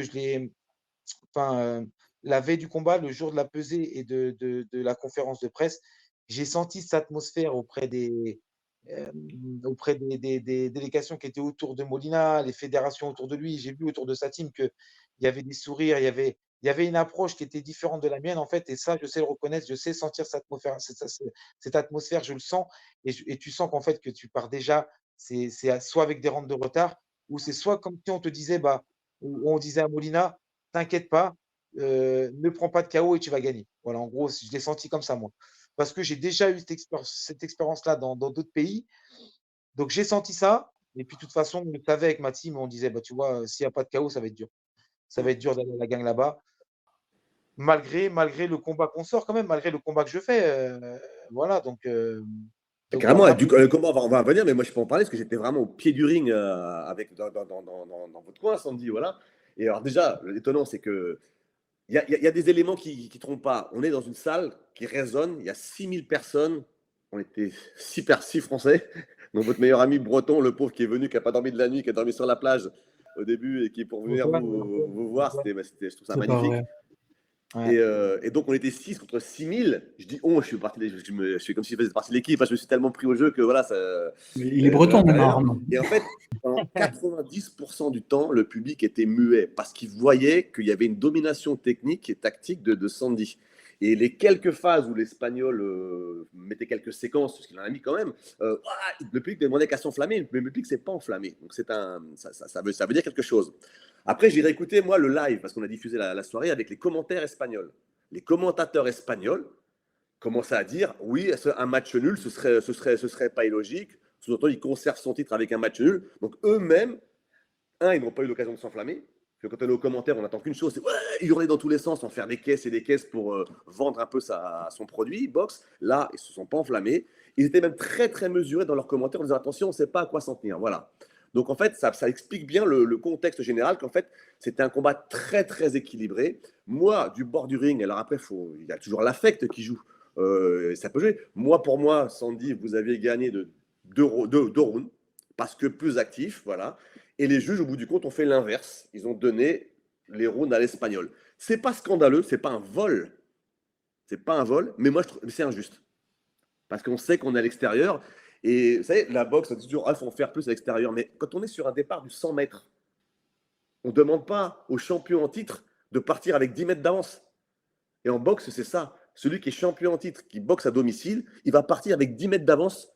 enfin, la veille du combat, le jour de la pesée et de la conférence de presse, j'ai senti cette atmosphère auprès des délégations qui étaient autour de Molina, les fédérations autour de lui. J'ai vu autour de sa team qu'il y avait des sourires, il y avait une approche qui était différente de la mienne, en fait. Et ça, je sais le reconnaître, je sais sentir cette atmosphère, je le sens. Et tu sens qu'en fait, que tu pars déjà, c'est soit avec des rounds de retard, ou c'est soit comme si on te disait, bah, on disait à Molina, t'inquiète pas, ne prends pas de KO et tu vas gagner. Voilà, en gros, je l'ai senti comme ça, moi. Parce que j'ai déjà eu cette expérience-là dans d'autres pays. Donc, j'ai senti ça. Et puis, de toute façon, on le savait avec ma team, on disait, bah, tu vois, s'il n'y a pas de KO, ça va être dur. Ça va être dur d'aller à la gang là-bas. Malgré le combat qu'on sort, quand même, malgré le combat que je fais. Voilà, donc Carrément, voilà. le combat, on va revenir, mais moi je peux en parler parce que j'étais vraiment au pied du ring dans votre coin, Sandy. Voilà. Et alors, déjà, l'étonnant, c'est que il y a des éléments qui ne trompent pas. On est dans une salle qui résonne, il y a 6000 personnes, on était 6 Français, donc votre meilleur ami breton, le pauvre qui est venu, qui n'a pas dormi de la nuit, qui a dormi sur la plage au début et qui est pour venir Antoine, vous voir, Antoine, je trouve ça C'est pas magnifique. vrai. Ouais. Et donc, on était 6 contre 6000. Je dis on, je suis parti, je fais comme si je faisais partie de l'équipe. Enfin, je me suis tellement pris au jeu que voilà, ça, Il est de breton maintenant, l'intérieur. Arnaud. Et en fait, pendant 90% du temps, le public était muet parce qu'il voyait qu'il y avait une domination technique et tactique de Sandy. Et les quelques phases où l'Espagnol mettait quelques séquences, parce qu'il en a mis quand même, le public ne demandait qu'à s'enflammer, mais le public ne s'est pas enflammé. Donc ça veut dire quelque chose. Après, j'ai réécouté, moi, le live, parce qu'on a diffusé la soirée avec les commentaires espagnols. Les commentateurs espagnols commençaient à dire oui, un match nul, ce serait pas illogique. Sous-entendu, il conserve son titre avec un match nul. Donc eux-mêmes, ils n'ont pas eu l'occasion de s'enflammer. Quand on est aux commentaires, on n'attend qu'une chose, c'est ouais, hurler dans tous les sens, en faire des caisses et des caisses pour vendre un peu son produit, box. Là, ils ne se sont pas enflammés. Ils étaient même très, très mesurés dans leurs commentaires en disant attention, on ne sait pas à quoi s'en tenir. Voilà. Donc en fait, ça explique bien le contexte général, qu'en fait, c'était un combat très, très équilibré. Moi, du bord du ring, alors après, il y a toujours l'affect qui joue. Ça peut jouer. Pour moi, Sandy, vous avez gagné de deux rounds, parce que plus actif, voilà. Et les juges, au bout du compte, ont fait l'inverse. Ils ont donné les rounds à l'Espagnol. C'est pas scandaleux, c'est pas un vol. C'est pas un vol, mais moi, je trouve c'est injuste. Parce qu'on sait qu'on est à l'extérieur. Et vous savez, la boxe, on dit toujours, il faut en faire plus à l'extérieur. Mais quand on est sur un départ du 100 mètres, on ne demande pas aux champions en titre de partir avec 10 mètres d'avance. Et en boxe, c'est ça. Celui qui est champion en titre, qui boxe à domicile, il va partir avec 10 mètres d'avance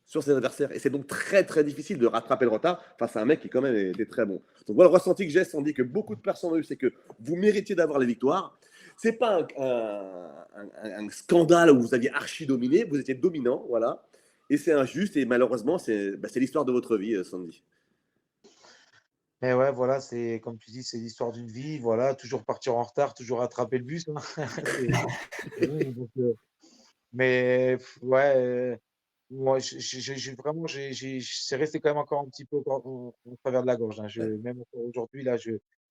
sur ses adversaires. Et c'est donc très, très difficile de rattraper le retard face à un mec qui, quand même, était très bon. Donc, voilà le ressenti que j'ai, Sandy, que beaucoup de personnes ont eu, c'est que vous méritiez d'avoir les victoires. C'est pas un scandale où vous aviez archi dominé, vous étiez dominant, voilà. Et c'est injuste, et malheureusement, c'est l'histoire de votre vie, Sandy. Et ouais, voilà, c'est comme tu dis, c'est l'histoire d'une vie. Voilà, toujours partir en retard, toujours attraper le bus, hein. Ouais, donc, ouais, moi, vraiment, c'est resté quand même encore un petit peu en travers de la gorge, hein. Ouais. Même encore aujourd'hui, là,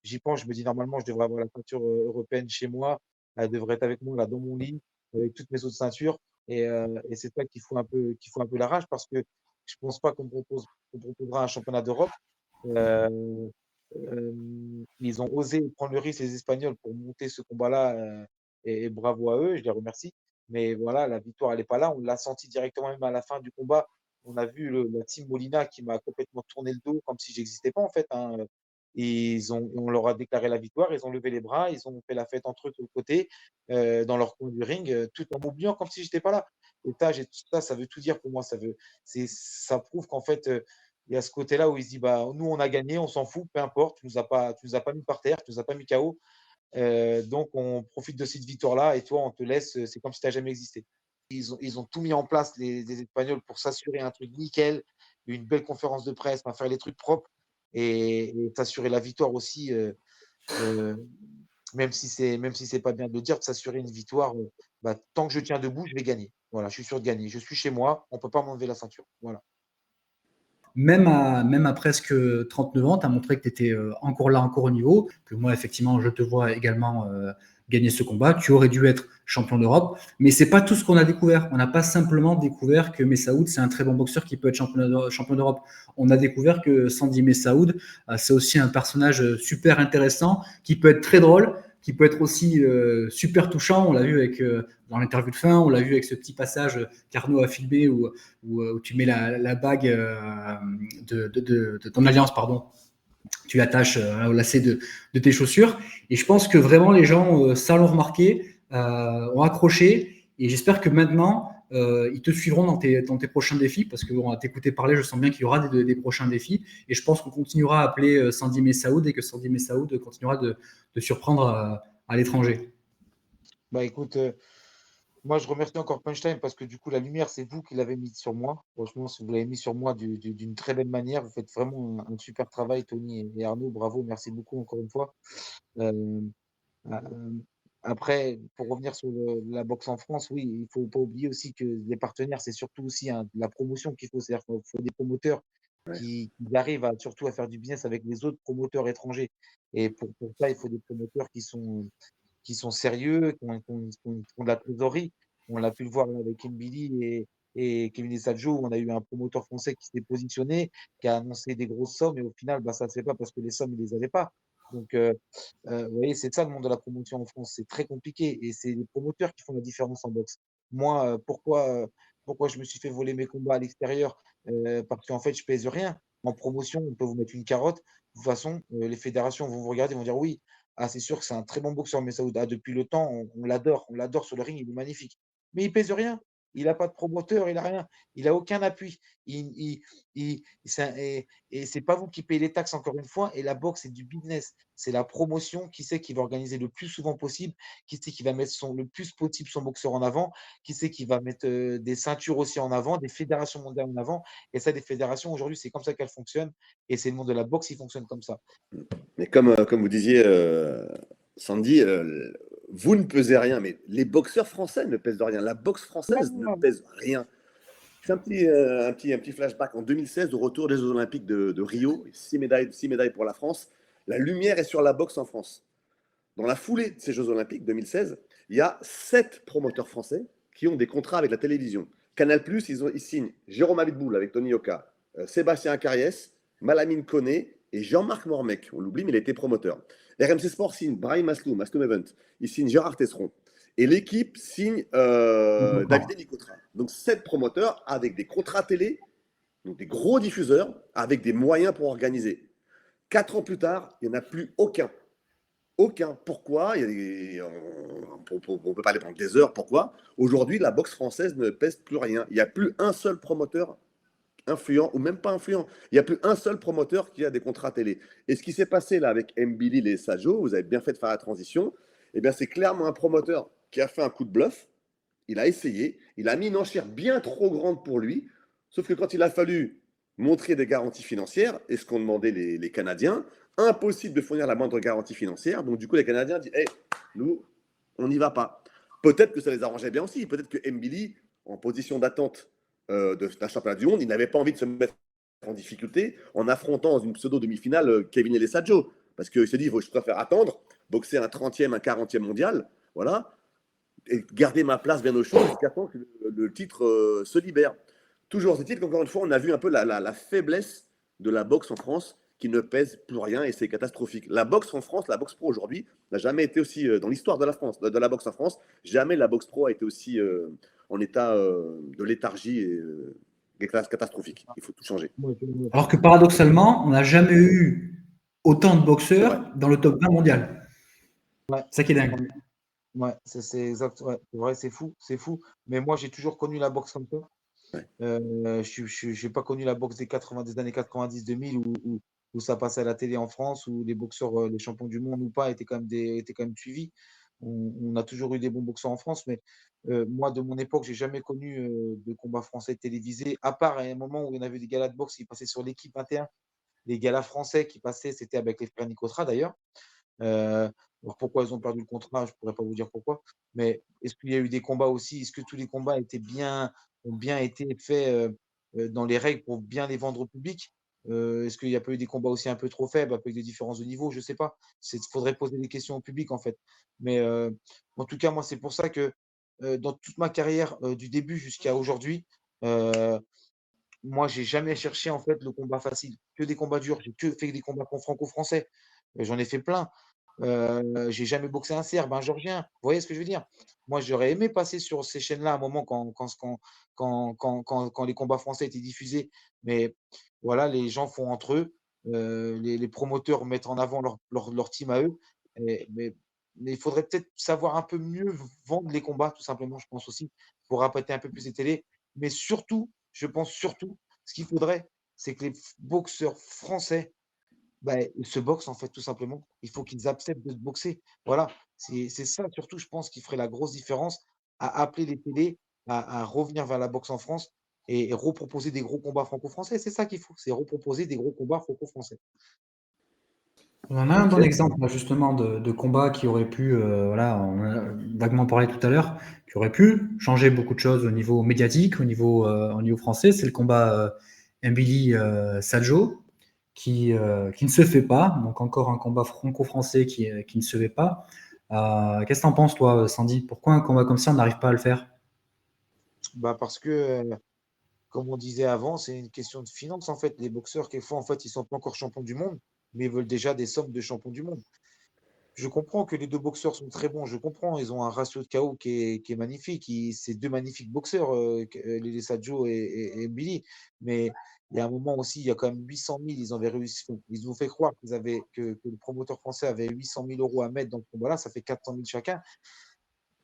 j'y pense, je me dis normalement, je devrais avoir la ceinture européenne chez moi. Elle devrait être avec moi là dans mon lit, avec toutes mes autres ceintures. Et c'est ça qui fout un peu la rage parce que je pense pas qu'on proposera un championnat d'Europe. Euh, Ils ont osé prendre le risque, les Espagnols, pour monter ce combat-là, et bravo à eux, je les remercie. Mais voilà, la victoire, elle n'est pas là. On l'a senti directement même à la fin du combat. On a vu la team Molina qui m'a complètement tourné le dos comme si j'existais pas en fait, hein. On leur a déclaré la victoire, ils ont levé les bras, ils ont fait la fête entre eux de côté, dans leur coin du ring, tout en m'oubliant comme si j'étais pas là. Et ça veut tout dire pour moi. Ça prouve qu'en fait, il y a ce côté-là où il se dit bah, nous, on a gagné, on s'en fout, peu importe, tu nous as pas mis par terre, tu nous as pas mis KO. Donc, on profite de cette victoire-là et toi, on te laisse, c'est comme si tu n'as jamais existé. Ils ont tout mis en place, les Espagnols, pour s'assurer un truc nickel, une belle conférence de presse, faire les trucs propres et s'assurer la victoire aussi, euh, même si c'est pas bien de le dire, de s'assurer une victoire. Bah, tant que je tiens debout, je vais gagner. Voilà, je suis sûr de gagner. Je suis chez moi, on ne peut pas m'enlever la ceinture. Voilà. Même à presque 39 ans, tu as montré que tu étais encore là, encore au niveau, que moi, effectivement, je te vois également gagner ce combat. Tu aurais dû être champion d'Europe, mais c'est pas tout ce qu'on a découvert. On n'a pas simplement découvert que Messaoud, c'est un très bon boxeur qui peut être champion d'Europe. On a découvert que Sandy Messaoud, c'est aussi un personnage super intéressant, qui peut être très drôle, qui peut être aussi super touchant. On l'a vu dans l'interview de fin, on l'a vu avec ce petit passage qu'Arnaud a filmé où tu mets la bague de ton alliance, pardon, tu l'attaches au lacet de tes chaussures. Et je pense que vraiment les gens, ça l'ont remarqué, ont accroché. Et j'espère que maintenant, ils te suivront dans tes prochains défis, parce qu'on va t'écouter parler, je sens bien qu'il y aura des prochains défis. Et je pense qu'on continuera à appeler Sandy Messaoud et que Sandy Messaoud continuera de surprendre à l'étranger. Bah écoute, moi, je remercie encore Punchline parce que du coup, la lumière, c'est vous qui l'avez mise sur moi. Franchement, si vous l'avez mis sur moi d'une très belle manière, vous faites vraiment un super travail, Tony et Arnaud. Bravo, merci beaucoup encore une fois. Euh, euh, Après, pour revenir sur la boxe en France, oui, il faut pas oublier aussi que les partenaires, c'est surtout aussi la promotion qu'il faut. C'est-à-dire qu'il faut des promoteurs Ouais. qui arrivent surtout à faire du business avec les autres promoteurs étrangers. Et pour ça, il faut des promoteurs qui sont sérieux, qui ont de la trésorerie. On l'a pu le voir là, avec Mbili et Kevin Sadjo, on a eu un promoteur français qui s'est positionné, qui a annoncé des grosses sommes, et au final, bah, ça ne se fait pas parce que les sommes, ils ne les avaient pas. Donc, vous voyez, c'est ça le monde de la promotion en France, c'est très compliqué et c'est les promoteurs qui font la différence en boxe. Moi, pourquoi je me suis fait voler mes combats à l'extérieur? Parce qu'en fait, je pèse rien. En promotion, on peut vous mettre une carotte. De toute façon, les fédérations vont vous regarder, ils vont dire: «Oui, ah, c'est sûr que c'est un très bon boxeur, Messaoud. Ah, depuis le temps, on l'adore sur le ring, il est magnifique». Mais il pèse rien. Il a pas de promoteur, il a rien. Il a aucun appui. C'est un et c'est pas vous qui payez les taxes encore une fois et la boxe, c'est du business. C'est la promotion, qui c'est qui va organiser le plus souvent possible, qui c'est qui va mettre le plus possible son boxeur en avant, qui c'est qui va mettre, des ceintures aussi en avant, des fédérations mondiales en avant et ça, des fédérations aujourd'hui, c'est comme ça qu'elles fonctionnent et c'est le monde de la boxe, il fonctionne comme ça. Mais comme vous disiez, Sandy, vous ne pesez rien, mais les boxeurs français ne pèsent de rien. La boxe française ne pèse rien. C'est un petit flashback. En 2016, au retour des Jeux Olympiques de Rio, 6 médailles pour la France, la lumière est sur la boxe en France. Dans la foulée de ces Jeux Olympiques 2016, il y a 7 promoteurs français qui ont des contrats avec la télévision. Canal+, ils signent Jérôme Abitboul avec Tony Yoka, Sébastien Carriès, Malamine Koné et Jean-Marc Mormec. On l'oublie, mais il a été promoteur. RMC Sport signe Brahim Asloum, Asloum Event. Il signe Gérard Tesseron. Et l'équipe signe David Nicotra. Donc 7 promoteurs avec des contrats télé, donc des gros diffuseurs, avec des moyens pour organiser. 4 ans plus tard, il n'y en a plus aucun. Aucun. Pourquoi? On peut parler pendant des heures. Pourquoi? Aujourd'hui, la boxe française ne pèse plus rien. Il n'y a plus un seul promoteur influent, ou même pas influent. Il n'y a plus un seul promoteur qui a des contrats télé. Et ce qui s'est passé là avec Mbili et Sajo, vous avez bien fait de faire la transition, eh bien c'est clairement un promoteur qui a fait un coup de bluff. Il a essayé, il a mis une enchère bien trop grande pour lui, sauf que quand il a fallu montrer des garanties financières, et ce qu'ont demandé les Canadiens, impossible de fournir la moindre garantie financière. Donc du coup, les Canadiens disent, hey, nous, on n'y va pas. Peut-être que ça les arrangeait bien aussi. Peut-être que Mbili, en position d'attente d'un championnat du monde, il n'avait pas envie de se mettre en difficulté en affrontant dans une pseudo-demi-finale Kevin Elessaggio. Parce qu'il se dit, je préfère attendre, boxer un 30e, un 40e mondial, voilà, et garder ma place bien au chaud jusqu'à temps que le titre se libère. Toujours est-il qu'encore une fois, on a vu un peu la faiblesse de la boxe en France qui ne pèse plus rien et c'est catastrophique. La boxe en France, la boxe pro aujourd'hui, n'a jamais été aussi, dans l'histoire de la France, de la boxe en France, jamais la boxe pro a été aussi en état de léthargie et catastrophique. Il faut tout changer. Alors que paradoxalement, on n'a jamais eu autant de C'est vrai. boxeurs dans le top 20 mondial. Ouais. C'est ça qui est dingue. Ouais, c'est exact. Ouais, c'est vrai, c'est fou, c'est fou. Mais moi, j'ai toujours connu la boxe comme ça. Ouais. Je n'ai pas connu la boxe des années 90-2000 où ça passait à la télé en France, où les boxeurs, les champions du monde ou pas, étaient quand même suivis. On a toujours eu des bons boxeurs en France, mais moi, de mon époque, j'ai jamais connu de combat français télévisé, à part à un moment où il y en avait des galas de boxe qui passaient sur l'équipe 21. Les galas français qui passaient, c'était avec les frères Nicotra d'ailleurs. Alors pourquoi ils ont perdu le contrat, je pourrais pas vous dire pourquoi. Mais est-ce qu'il y a eu des combats aussi? Est-ce que tous les combats ont bien été faits dans les règles pour bien les vendre au public? Est-ce qu'il n'y a pas eu des combats aussi un peu trop faibles, avec des différences de niveau? Je sais pas. Il faudrait poser des questions au public en fait. Mais en tout cas, moi, c'est pour ça que dans toute ma carrière, du début jusqu'à aujourd'hui, euh, moi, j'ai jamais cherché en fait le combat facile, que des combats durs. J'ai que fait des combats franco-français. J'en ai fait plein. J'ai jamais boxé un Serbe, un Géorgien. Vous voyez ce que je veux dire? Moi, j'aurais aimé passer sur ces chaînes-là à un moment quand les combats français étaient diffusés. Mais voilà, les gens font entre eux. Les promoteurs mettent en avant leur team à eux. Mais il faudrait peut-être savoir un peu mieux vendre les combats, tout simplement, je pense aussi, pour appâter un peu plus les télés. Mais surtout, je pense surtout, ce qu'il faudrait, c'est que les boxeurs français ils se boxent en fait, tout simplement. Il faut qu'ils acceptent de se boxer. Voilà, c'est ça surtout, je pense, qui ferait la grosse différence à appeler les télés à revenir vers la boxe en France et reproposer des gros combats franco-français. C'est ça qu'il faut, c'est reproposer des gros combats franco-français. On en a un bon Ok. exemple là, justement de combat qui aurait pu, voilà, on en a vaguement parlé tout à l'heure, qui aurait pu changer beaucoup de choses au niveau médiatique, au niveau français. C'est le combat Mbili Sadjo qui ne se fait pas. Donc encore un combat franco-français qui ne se fait pas. Qu'est-ce que tu en penses, toi, Sandy? Pourquoi un combat comme ça, on n'arrive pas à le faire? Parce que, comme on disait avant, c'est une question de finance en fait. Les boxeurs, quelquefois, en fait, ils sont pas encore champions du monde. mais ils veulent déjà des sommes de champion du monde. Je comprends que les 2 boxeurs sont très bons, je comprends, ils ont un ratio de KO qui est magnifique. C'est 2 magnifiques boxeurs, Lele Saggio et Mbili. Mais il y a un moment aussi, il y a quand même 800 000, ils avaient réussi, ils ont fait croire que le promoteur français avait 800 000 € à mettre dans ce combat-là, ça fait 400 000 chacun.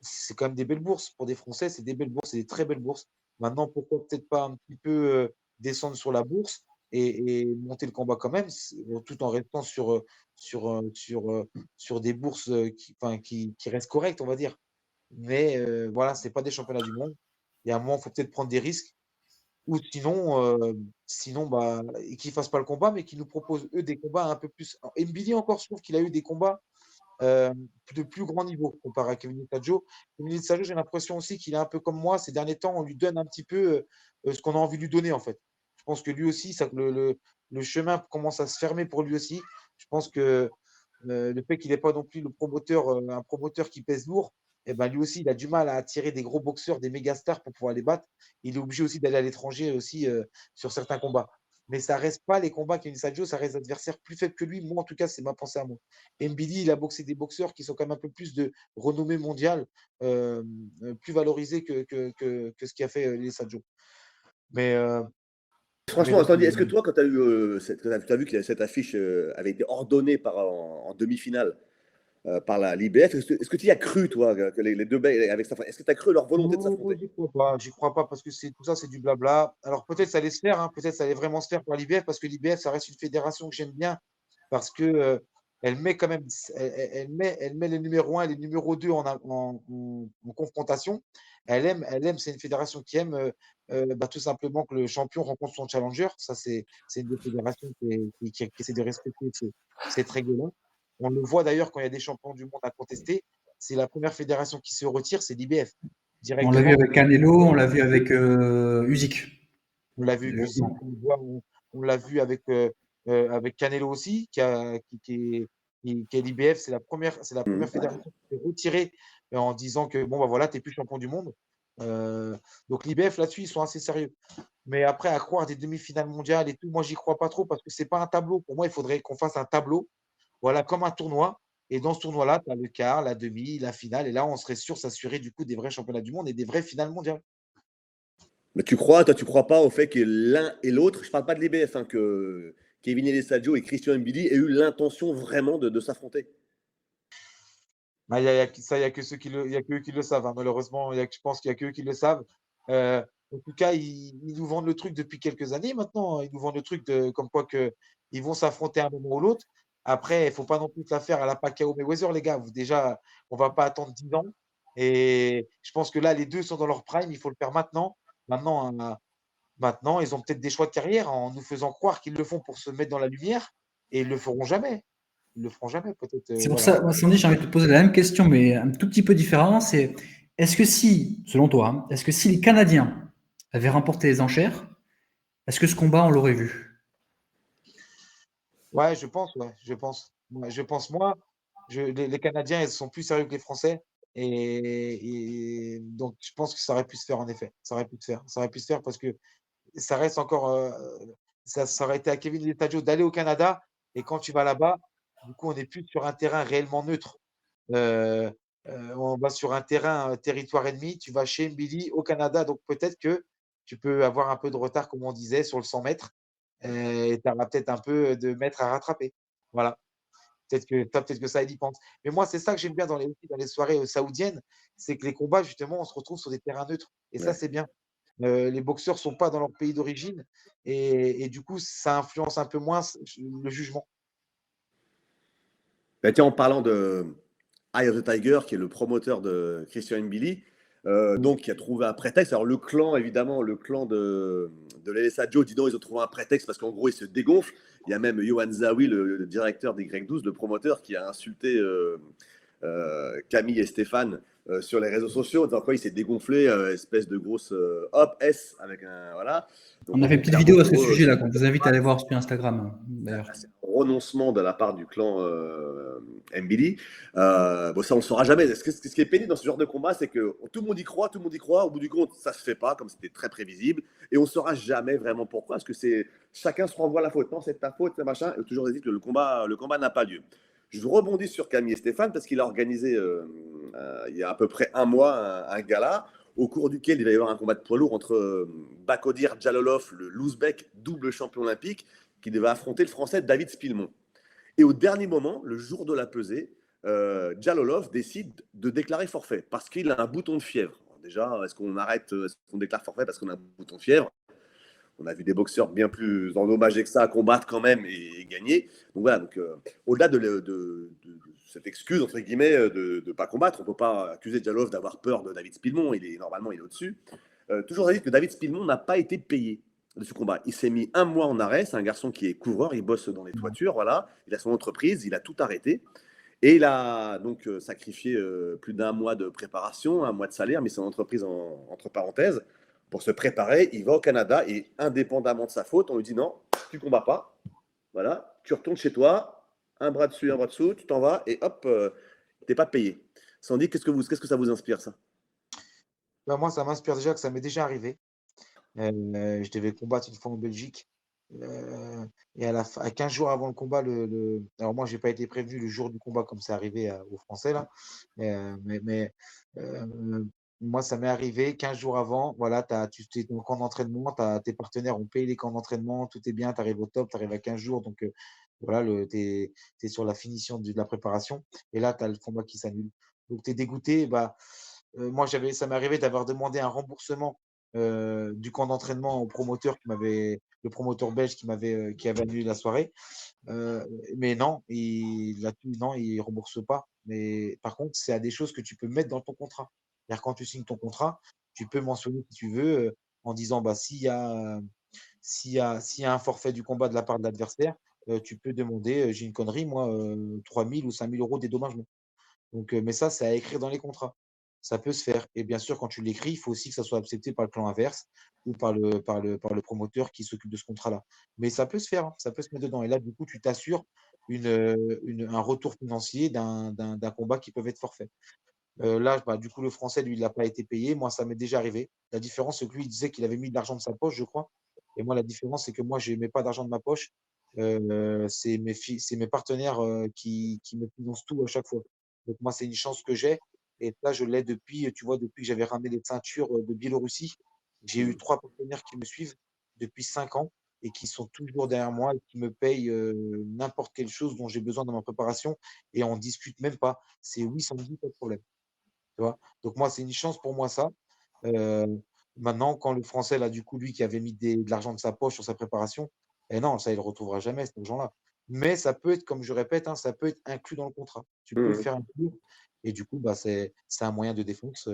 C'est quand même des belles bourses. Pour des Français, c'est des belles bourses, c'est des très belles bourses. Maintenant, pourquoi peut-être pas un petit peu descendre sur la bourse et monter le combat quand même, tout en restant sur des bourses qui restent correctes, on va dire. Mais voilà, c'est pas des championnats du monde. Il y a un moment, il faut peut-être prendre des risques. Ou sinon bah, qu'ils ne fassent pas le combat, mais qu'ils nous proposent, eux, des combats un peu plus. Mbili, encore, je trouve qu'il a eu des combats euh, de plus grand niveau comparé à Kevin Saggio. Kevin Saggio, j'ai l'impression aussi qu'il est un peu comme moi. Ces derniers temps, on lui donne un petit peu ce qu'on a envie de lui donner, en fait. Je pense que lui aussi, le chemin commence à se fermer pour lui aussi. Je pense que le fait qu'il n'ait pas non plus un promoteur qui pèse lourd, et ben lui aussi, il a du mal à attirer des gros boxeurs, des méga stars pour pouvoir les battre. Il est obligé aussi d'aller à l'étranger aussi sur certains combats. Mais ça reste pas les combats Kevin Saggio, ça reste d'adversaires plus faibles que lui. Moi, en tout cas, c'est ma pensée à moi. Mbili, il a boxé des boxeurs qui sont quand même un peu plus de renommée mondiale, plus valorisés que ce qu'a fait les Saggio. Mais, mais Franchement, donc, Anthony, est-ce que toi, quand tu as, t'as vu que cette affiche avait été ordonnée en demi-finale par la l'IBF, est-ce que tu y as cru, toi, que les deux mecs avec ça, est-ce que tu as cru leur volonté de non, s'affronter? j'y crois pas parce que tout ça, c'est du blabla. Alors peut-être ça allait se faire, hein, peut-être ça allait vraiment se faire par l'IBF parce que l'IBF, ça reste une fédération que j'aime bien parce que elle met quand même, elle met les numéros 1 et les numéros 2 en confrontation. C'est une fédération qui aime bah, tout simplement que le champion rencontre son challenger. Ça, c'est une des fédérations qui essaie de respecter cette règle-là. On le voit d'ailleurs quand il y a des champions du monde à contester. C'est la première fédération qui se retire, c'est l'IBF. On l'a vu Directement, avec Canelo, on l'a vu avec Usyk. on l'a vu Usyk, on l'a vu avec Canelo aussi, qui est l'IBF. C'est la première Mhm. fédération qui s'est retirée en disant que bon, bah voilà, tu n'es plus champion du monde. Donc l'IBF, là-dessus, ils sont assez sérieux. Mais après, à croire des demi-finales mondiales et tout, moi, j'y crois pas trop parce que c'est pas un tableau. Pour moi, il faudrait qu'on fasse un tableau, voilà, comme un tournoi. Et dans ce tournoi-là, tu as le quart, la demi, la finale. Et là, on serait sûr de s'assurer du coup des vrais championnats du monde et des vraies finales mondiales. Mais tu crois pas au fait que l'un et l'autre, je parle pas de l'IBF, hein, que Kevin Elessadio et Christian Mbili aient eu l'intention vraiment de s'affronter. Bah, ça, il n'y a que il y a que eux qui le savent, hein. Malheureusement, je pense qu'il n'y a que eux qui le savent. En tout cas, ils nous vendent le truc depuis quelques années maintenant, hein. Ils nous vendent le truc comme quoi ils vont s'affronter à un moment ou l'autre. Après, il ne faut pas non plus la faire à la Pacquiao Mayweather, les gars. Déjà, on ne va pas attendre 10 ans. Et je pense que là, les deux sont dans leur prime. Il faut le faire maintenant. Maintenant, ils ont peut-être des choix de carrière en nous faisant croire qu'ils le font pour se mettre dans la lumière et ils ne le feront jamais. Ils le feront jamais, peut-être. C'est pour Voilà. ça, moi, Sandy, j'ai envie de te poser la même question, mais un tout petit peu différent. C'est est-ce que si, selon toi, hein, est-ce que si les Canadiens avaient remporté les enchères, est-ce que ce combat, on l'aurait vu? Ouais, je pense, ouais, je pense. Ouais, je pense, moi, les Canadiens, ils sont plus sérieux que les Français. Et donc, je pense que ça aurait pu se faire, en effet. Ça aurait pu se faire. Ça aurait pu se faire parce que ça reste encore. Ça aurait été à Kevin Letaggio d'aller au Canada. Et quand tu vas là-bas, du coup, on n'est plus sur un terrain réellement neutre. Euh, on va sur un terrain, territoire ennemi. Tu vas chez Mbili au Canada. Donc, peut-être que tu peux avoir un peu de retard, comme on disait, sur le 100 mètres. Et tu auras peut-être un peu de mètres à rattraper. Voilà. Peut-être que ça, il y pense. Mais moi, c'est ça que j'aime bien dans les soirées saoudiennes, c'est que les combats, justement, on se retrouve sur des terrains neutres. Et ça, Ouais. c'est bien. Les boxeurs ne sont pas dans leur pays d'origine. Et du coup, ça influence un peu moins le jugement. Bah, tiens, en parlant de Eye of the Tiger, qui est le promoteur de Christian Mbili, Mm. donc qui a trouvé un prétexte. Alors le clan, évidemment, le clan de Lele Sadio, dis donc, ils ont trouvé un prétexte parce qu'en gros, ils se dégonflent. Il y a même Yohan Zawi, le directeur des Y12, le promoteur, qui a insulté Camille et Stéphane sur les réseaux sociaux, en disant quoi il s'est dégonflé, espèce de grosse hop S avec un voilà. Donc On a en fait gros, une petite clairement vidéo à ce pour eux, sujet-là qu'on vous invite à aller voir sur Instagram, d'ailleurs. en gros, renoncement de la part du clan Mbili. Bon, ça, on ne saura jamais. Ce qui est pénible dans ce genre de combat, c'est que tout le monde y croit, tout le monde y croit. Au bout du compte, ça ne se fait pas, comme c'était très prévisible. Et on ne saura jamais vraiment pourquoi. Parce que chacun se renvoie la faute. Non, c'est ta faute, c'est machin. Et toujours dit que le combat n'a pas lieu. Je rebondis sur Camille et Stéphane parce qu'il a organisé il y a à peu près un mois un gala au cours duquel il va y avoir un combat de poids lourd entre Bakodir Jalolov, l'Ouzbek double champion olympique, qui devait affronter le Français David Spilmon. Et au dernier moment, le jour de la pesée, Jalolov décide de déclarer forfait parce qu'il a un bouton de fièvre. Alors déjà, est-ce qu'on déclare forfait parce qu'on a un bouton de fièvre? On a vu des boxeurs bien plus endommagés que ça combattre quand même et gagner. Donc voilà, au-delà de cette excuse, entre guillemets, de ne pas combattre, on ne peut pas accuser Jalolov d'avoir peur de David Spilmon. Normalement, il est au-dessus. Toujours à dire que David Spilmon n'a pas été payé de ce combat. Il s'est mis un mois en arrêt. C'est un garçon qui est couvreur, il bosse dans les toitures. Voilà. Il a son entreprise, il a tout arrêté. Et il a donc sacrifié plus d'un mois de préparation, un mois de salaire, mis son entreprise entre parenthèses. Pour se préparer, il va au Canada et indépendamment de sa faute, on lui dit non, tu ne combats pas. Voilà, tu retournes chez toi, un bras dessus, un bras dessous, tu t'en vas et hop, tu n'es pas payé. Sandy, qu'est-ce que ça vous inspire, ça? Bah, moi, ça m'inspire déjà que ça m'est déjà arrivé. Je devais combattre une fois en Belgique. Et à 15 jours avant le combat, alors moi, j'ai pas été prévenu le jour du combat comme c'est arrivé aux Français là. Mais moi, ça m'est arrivé 15 jours avant. Voilà, tu es dans le camp d'entraînement, tes partenaires ont payé les camps d'entraînement, tout est bien, tu arrives au top, tu arrives à 15 jours. Donc voilà, tu es sur la finition de la préparation. Et là, tu as le combat qui s'annule. Donc tu es dégoûté. Bah, moi, ça m'est arrivé d'avoir demandé un remboursement du camp d'entraînement au promoteur le promoteur belge qui avait annulé la soirée. Mais non, non, il rembourse pas. Mais par contre, c'est à des choses que tu peux mettre dans ton contrat. C'est-à-dire quand tu signes ton contrat, tu peux mentionner si tu veux en disant bah s'il y a un forfait du combat de la part de l'adversaire, tu peux demander, j'ai une connerie, moi, 3 000 ou 5 000 euros de dédommagement. Donc, mais ça, c'est à écrire dans les contrats. Ça peut se faire. Et bien sûr, quand tu l'écris, il faut aussi que ça soit accepté par le clan inverse ou par le promoteur qui s'occupe de ce contrat-là. Mais ça peut se faire, hein, ça peut se mettre dedans. Et là, du coup, tu t'assures un retour financier d'un combat qui peut être forfait. Là, bah, du coup, le Français, lui, il n'a pas été payé. Moi, ça m'est déjà arrivé. La différence, c'est que lui, il disait qu'il avait mis de l'argent de sa poche, je crois. Et moi, la différence, c'est que moi, je ne mets pas d'argent de ma poche. C'est mes partenaires qui me financent tout à chaque fois. Donc, moi, c'est une chance que j'ai. Et là, je l'ai depuis, tu vois, depuis que j'avais ramené des ceintures de Biélorussie. J'ai eu 3 partenaires qui me suivent depuis 5 ans et qui sont toujours derrière moi et qui me payent n'importe quelle chose dont j'ai besoin dans ma préparation. Et on ne discute même pas. C'est oui, sans doute, pas de problème. Tu vois? Donc moi, c'est une chance pour moi ça. Maintenant, quand le Français, là, du coup, lui qui avait mis de l'argent de sa poche sur sa préparation, et non, ça, il le retrouvera jamais, cet argent-là. Mais ça peut être, comme je répète, hein, ça peut être inclus dans le contrat. Tu peux le faire inclure et du coup, bah, c'est un moyen de défense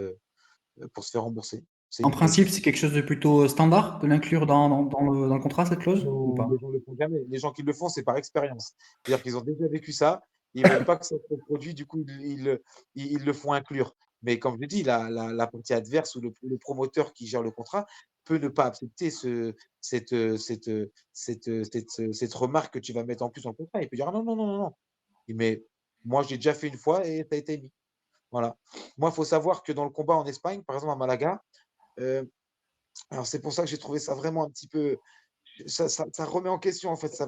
pour se faire rembourser. C'est En nickel. principe, c'est quelque chose de plutôt standard de l'inclure dans le contrat, cette clause, ou Non, pas? les gens le font jamais. Les gens qui le font, c'est par expérience. C'est-à-dire qu'ils ont déjà vécu ça, ils ne veulent pas que ça se reproduise, du coup, ils le font inclure. Mais comme je dis, la partie adverse ou le promoteur qui gère le contrat peut ne pas accepter cette remarque que tu vas mettre en plus dans le contrat. Il peut dire: «Ah non, non, non, non, non». Mais moi, j'ai déjà fait une fois et ça a été mis. Voilà. Moi, il faut savoir que dans le combat en Espagne, par exemple à Malaga, heu, alors c'est pour ça que j'ai trouvé ça vraiment un petit peu ça remet en question, en fait, ça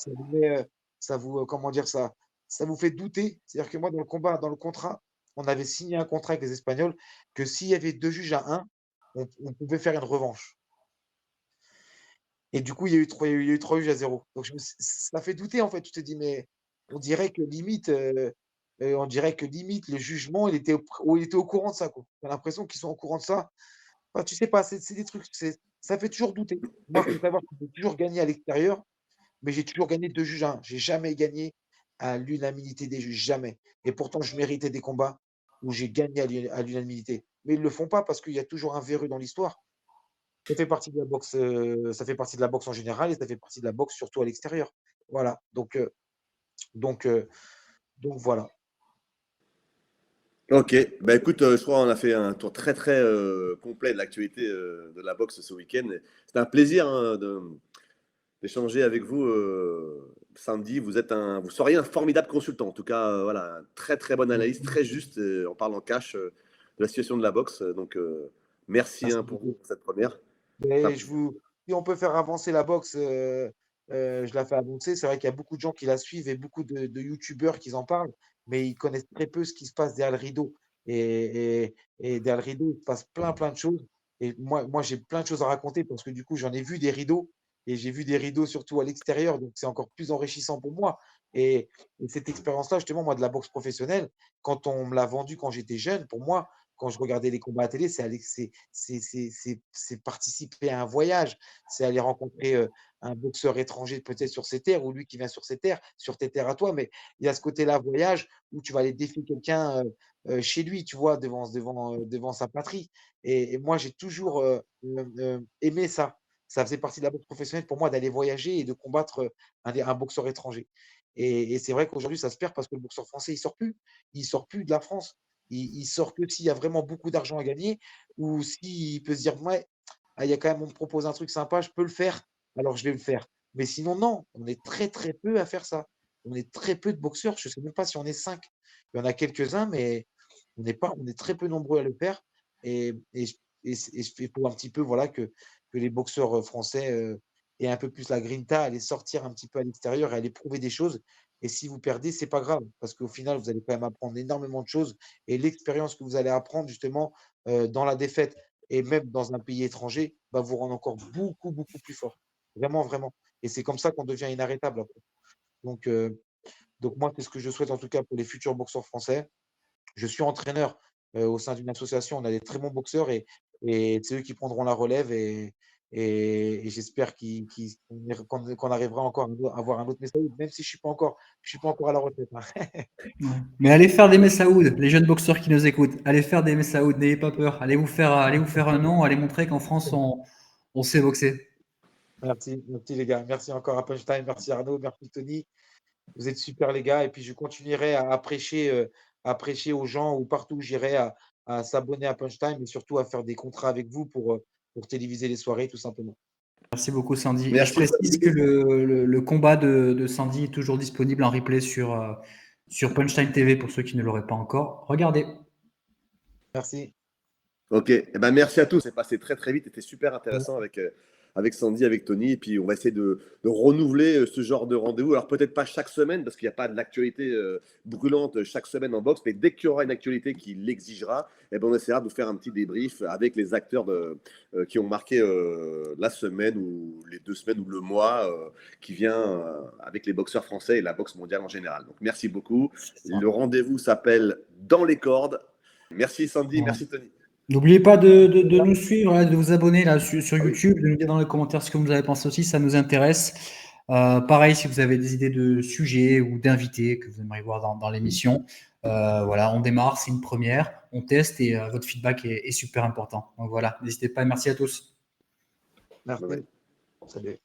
vous met, ça vous, comment dire ça? Ça vous fait douter. C'est-à-dire que moi, dans le combat, dans le contrat, on avait signé un contrat avec les Espagnols que s'il y avait 2 juges à 1, on pouvait faire une revanche et du coup, il y a eu 3 juges à 0. Donc je me suis ça fait douter, en fait. Tu te dis: «Mais on dirait que limite, le jugement, il était au courant de ça, quoi». Tu as l'impression qu'ils sont au courant de ça. Enfin, tu sais pas, c'est des trucs, ça fait toujours douter. Moi, il faut savoir que j'ai toujours gagné à l'extérieur. Mais j'ai toujours gagné 2 juges à 1. J'ai jamais gagné à l'unanimité des juges, jamais. Et pourtant, je méritais des combats où j'ai gagné à l'unanimité. Mais ils le font pas parce qu'il y a toujours un verrou dans l'histoire. Ça fait partie de la boxe, ça fait partie de la boxe en général et ça fait partie de la boxe surtout à l'extérieur. Voilà, donc heu, donc voilà. Ok, bah écoute, je crois qu'on a fait un tour très très complet de l'actualité de la boxe ce week-end. C'était un plaisir hein, d'échanger avec vous samedi. Vous seriez un formidable consultant. En tout cas, voilà, un très très bonne analyse, très juste en parlant cash de la situation de la boxe. Donc, merci Merci pour beaucoup. cette première. Mais si on peut faire avancer la boxe, je la fais avancer. C'est vrai qu'il y a beaucoup de gens qui la suivent et beaucoup de youtubeurs qui en parlent, mais ils connaissent très peu ce qui se passe derrière le rideau. Et derrière le rideau, il se passe plein de choses. Et moi j'ai plein de choses à raconter parce que du coup, j'en ai vu des rideaux et j'ai vu des rideaux surtout à l'extérieur, donc c'est encore plus enrichissant pour moi. Et cette expérience-là, justement, moi, de la boxe professionnelle, quand on me l'a vendue quand j'étais jeune, pour moi, quand je regardais les combats à télé, c'est participer à un voyage, c'est aller rencontrer un boxeur étranger peut-être sur ses terres ou lui qui vient sur ses terres, sur tes terres à toi. Mais il y a ce côté-là, voyage, où tu vas aller défier quelqu'un chez lui, tu vois, devant sa patrie. Et moi, j'ai toujours aimé ça. Ça faisait partie de la boxe professionnelle pour moi d'aller voyager et de combattre un boxeur étranger. Et c'est vrai qu'aujourd'hui, ça se perd parce que le boxeur français, il sort plus. Il sort plus de la France. Il sort que s'il y a vraiment beaucoup d'argent à gagner ou s'il peut se dire, ouais, il y a quand même, on me propose un truc sympa, je peux le faire, alors je vais le faire. Mais sinon, non, on est très, très peu à faire ça. On est très peu de boxeurs. Je ne sais même pas si on est 5. Il y en a quelques-uns, mais on est très peu nombreux à le faire. Et pour un petit peu, voilà, que les boxeurs français aient un peu plus la grinta, aller sortir un petit peu à l'extérieur et aller prouver des choses. Et si vous perdez, c'est pas grave, parce qu'au final, vous allez quand même apprendre énormément de choses. Et l'expérience que vous allez apprendre, justement, dans la défaite et même dans un pays étranger, va vous rendre encore beaucoup, beaucoup plus fort. Vraiment, vraiment. Et c'est comme ça qu'on devient inarrêtable après. Donc, moi, c'est ce que je souhaite en tout cas pour les futurs boxeurs français. Je suis entraîneur au sein d'une association. On a des très bons boxeurs et c'est eux qui prendront la relève. Et j'espère qu'on arrivera encore à avoir un autre Messaoud, même si je suis pas encore à la retraite, hein. Ouais. Mais allez faire des Messaoud, les jeunes boxeurs qui nous écoutent. Allez faire des Messaoud, n'ayez pas peur. Allez vous faire un nom, allez montrer qu'en France, on sait boxer. Merci les gars. Merci encore à Punchtime. Merci Arnaud. Merci Tony. Vous êtes super les gars. Et puis je continuerai à prêcher aux gens ou partout où j'irai à s'abonner à Punchtime et surtout à faire des contrats avec vous pour téléviser les soirées, tout simplement. Merci beaucoup, Sandy. Et je Merci. précise que le combat de Sandy est toujours disponible en replay sur Punchtime TV pour ceux qui ne l'auraient pas encore. Regardez. Merci. Ok, eh ben, merci à tous. C'est passé très très vite, c'était super intéressant avec Sandy, avec Tony. Et puis on va essayer de renouveler ce genre de rendez-vous. Alors peut-être pas chaque semaine, parce qu'il n'y a pas de l'actualité brûlante chaque semaine en boxe, mais dès qu'il y aura une actualité qui l'exigera, eh ben, on essaiera de vous faire un petit débrief avec les acteurs qui ont marqué la semaine ou les 2 semaines ou le mois qui vient avec les boxeurs français et la boxe mondiale en général. Donc merci beaucoup. Le rendez-vous s'appelle Dans les cordes. Merci Sandy, Ouais. merci Tony. N'oubliez pas de nous suivre, là, de vous abonner là, sur Ah oui. YouTube, de nous dire dans les commentaires ce que vous avez pensé aussi, ça nous intéresse. Pareil, si vous avez des idées de sujets ou d'invités que vous aimeriez voir dans l'émission, voilà, on démarre, c'est une première, on teste et votre feedback est super important. Donc voilà, n'hésitez pas, merci à tous. Merci. Bye bye. Salut.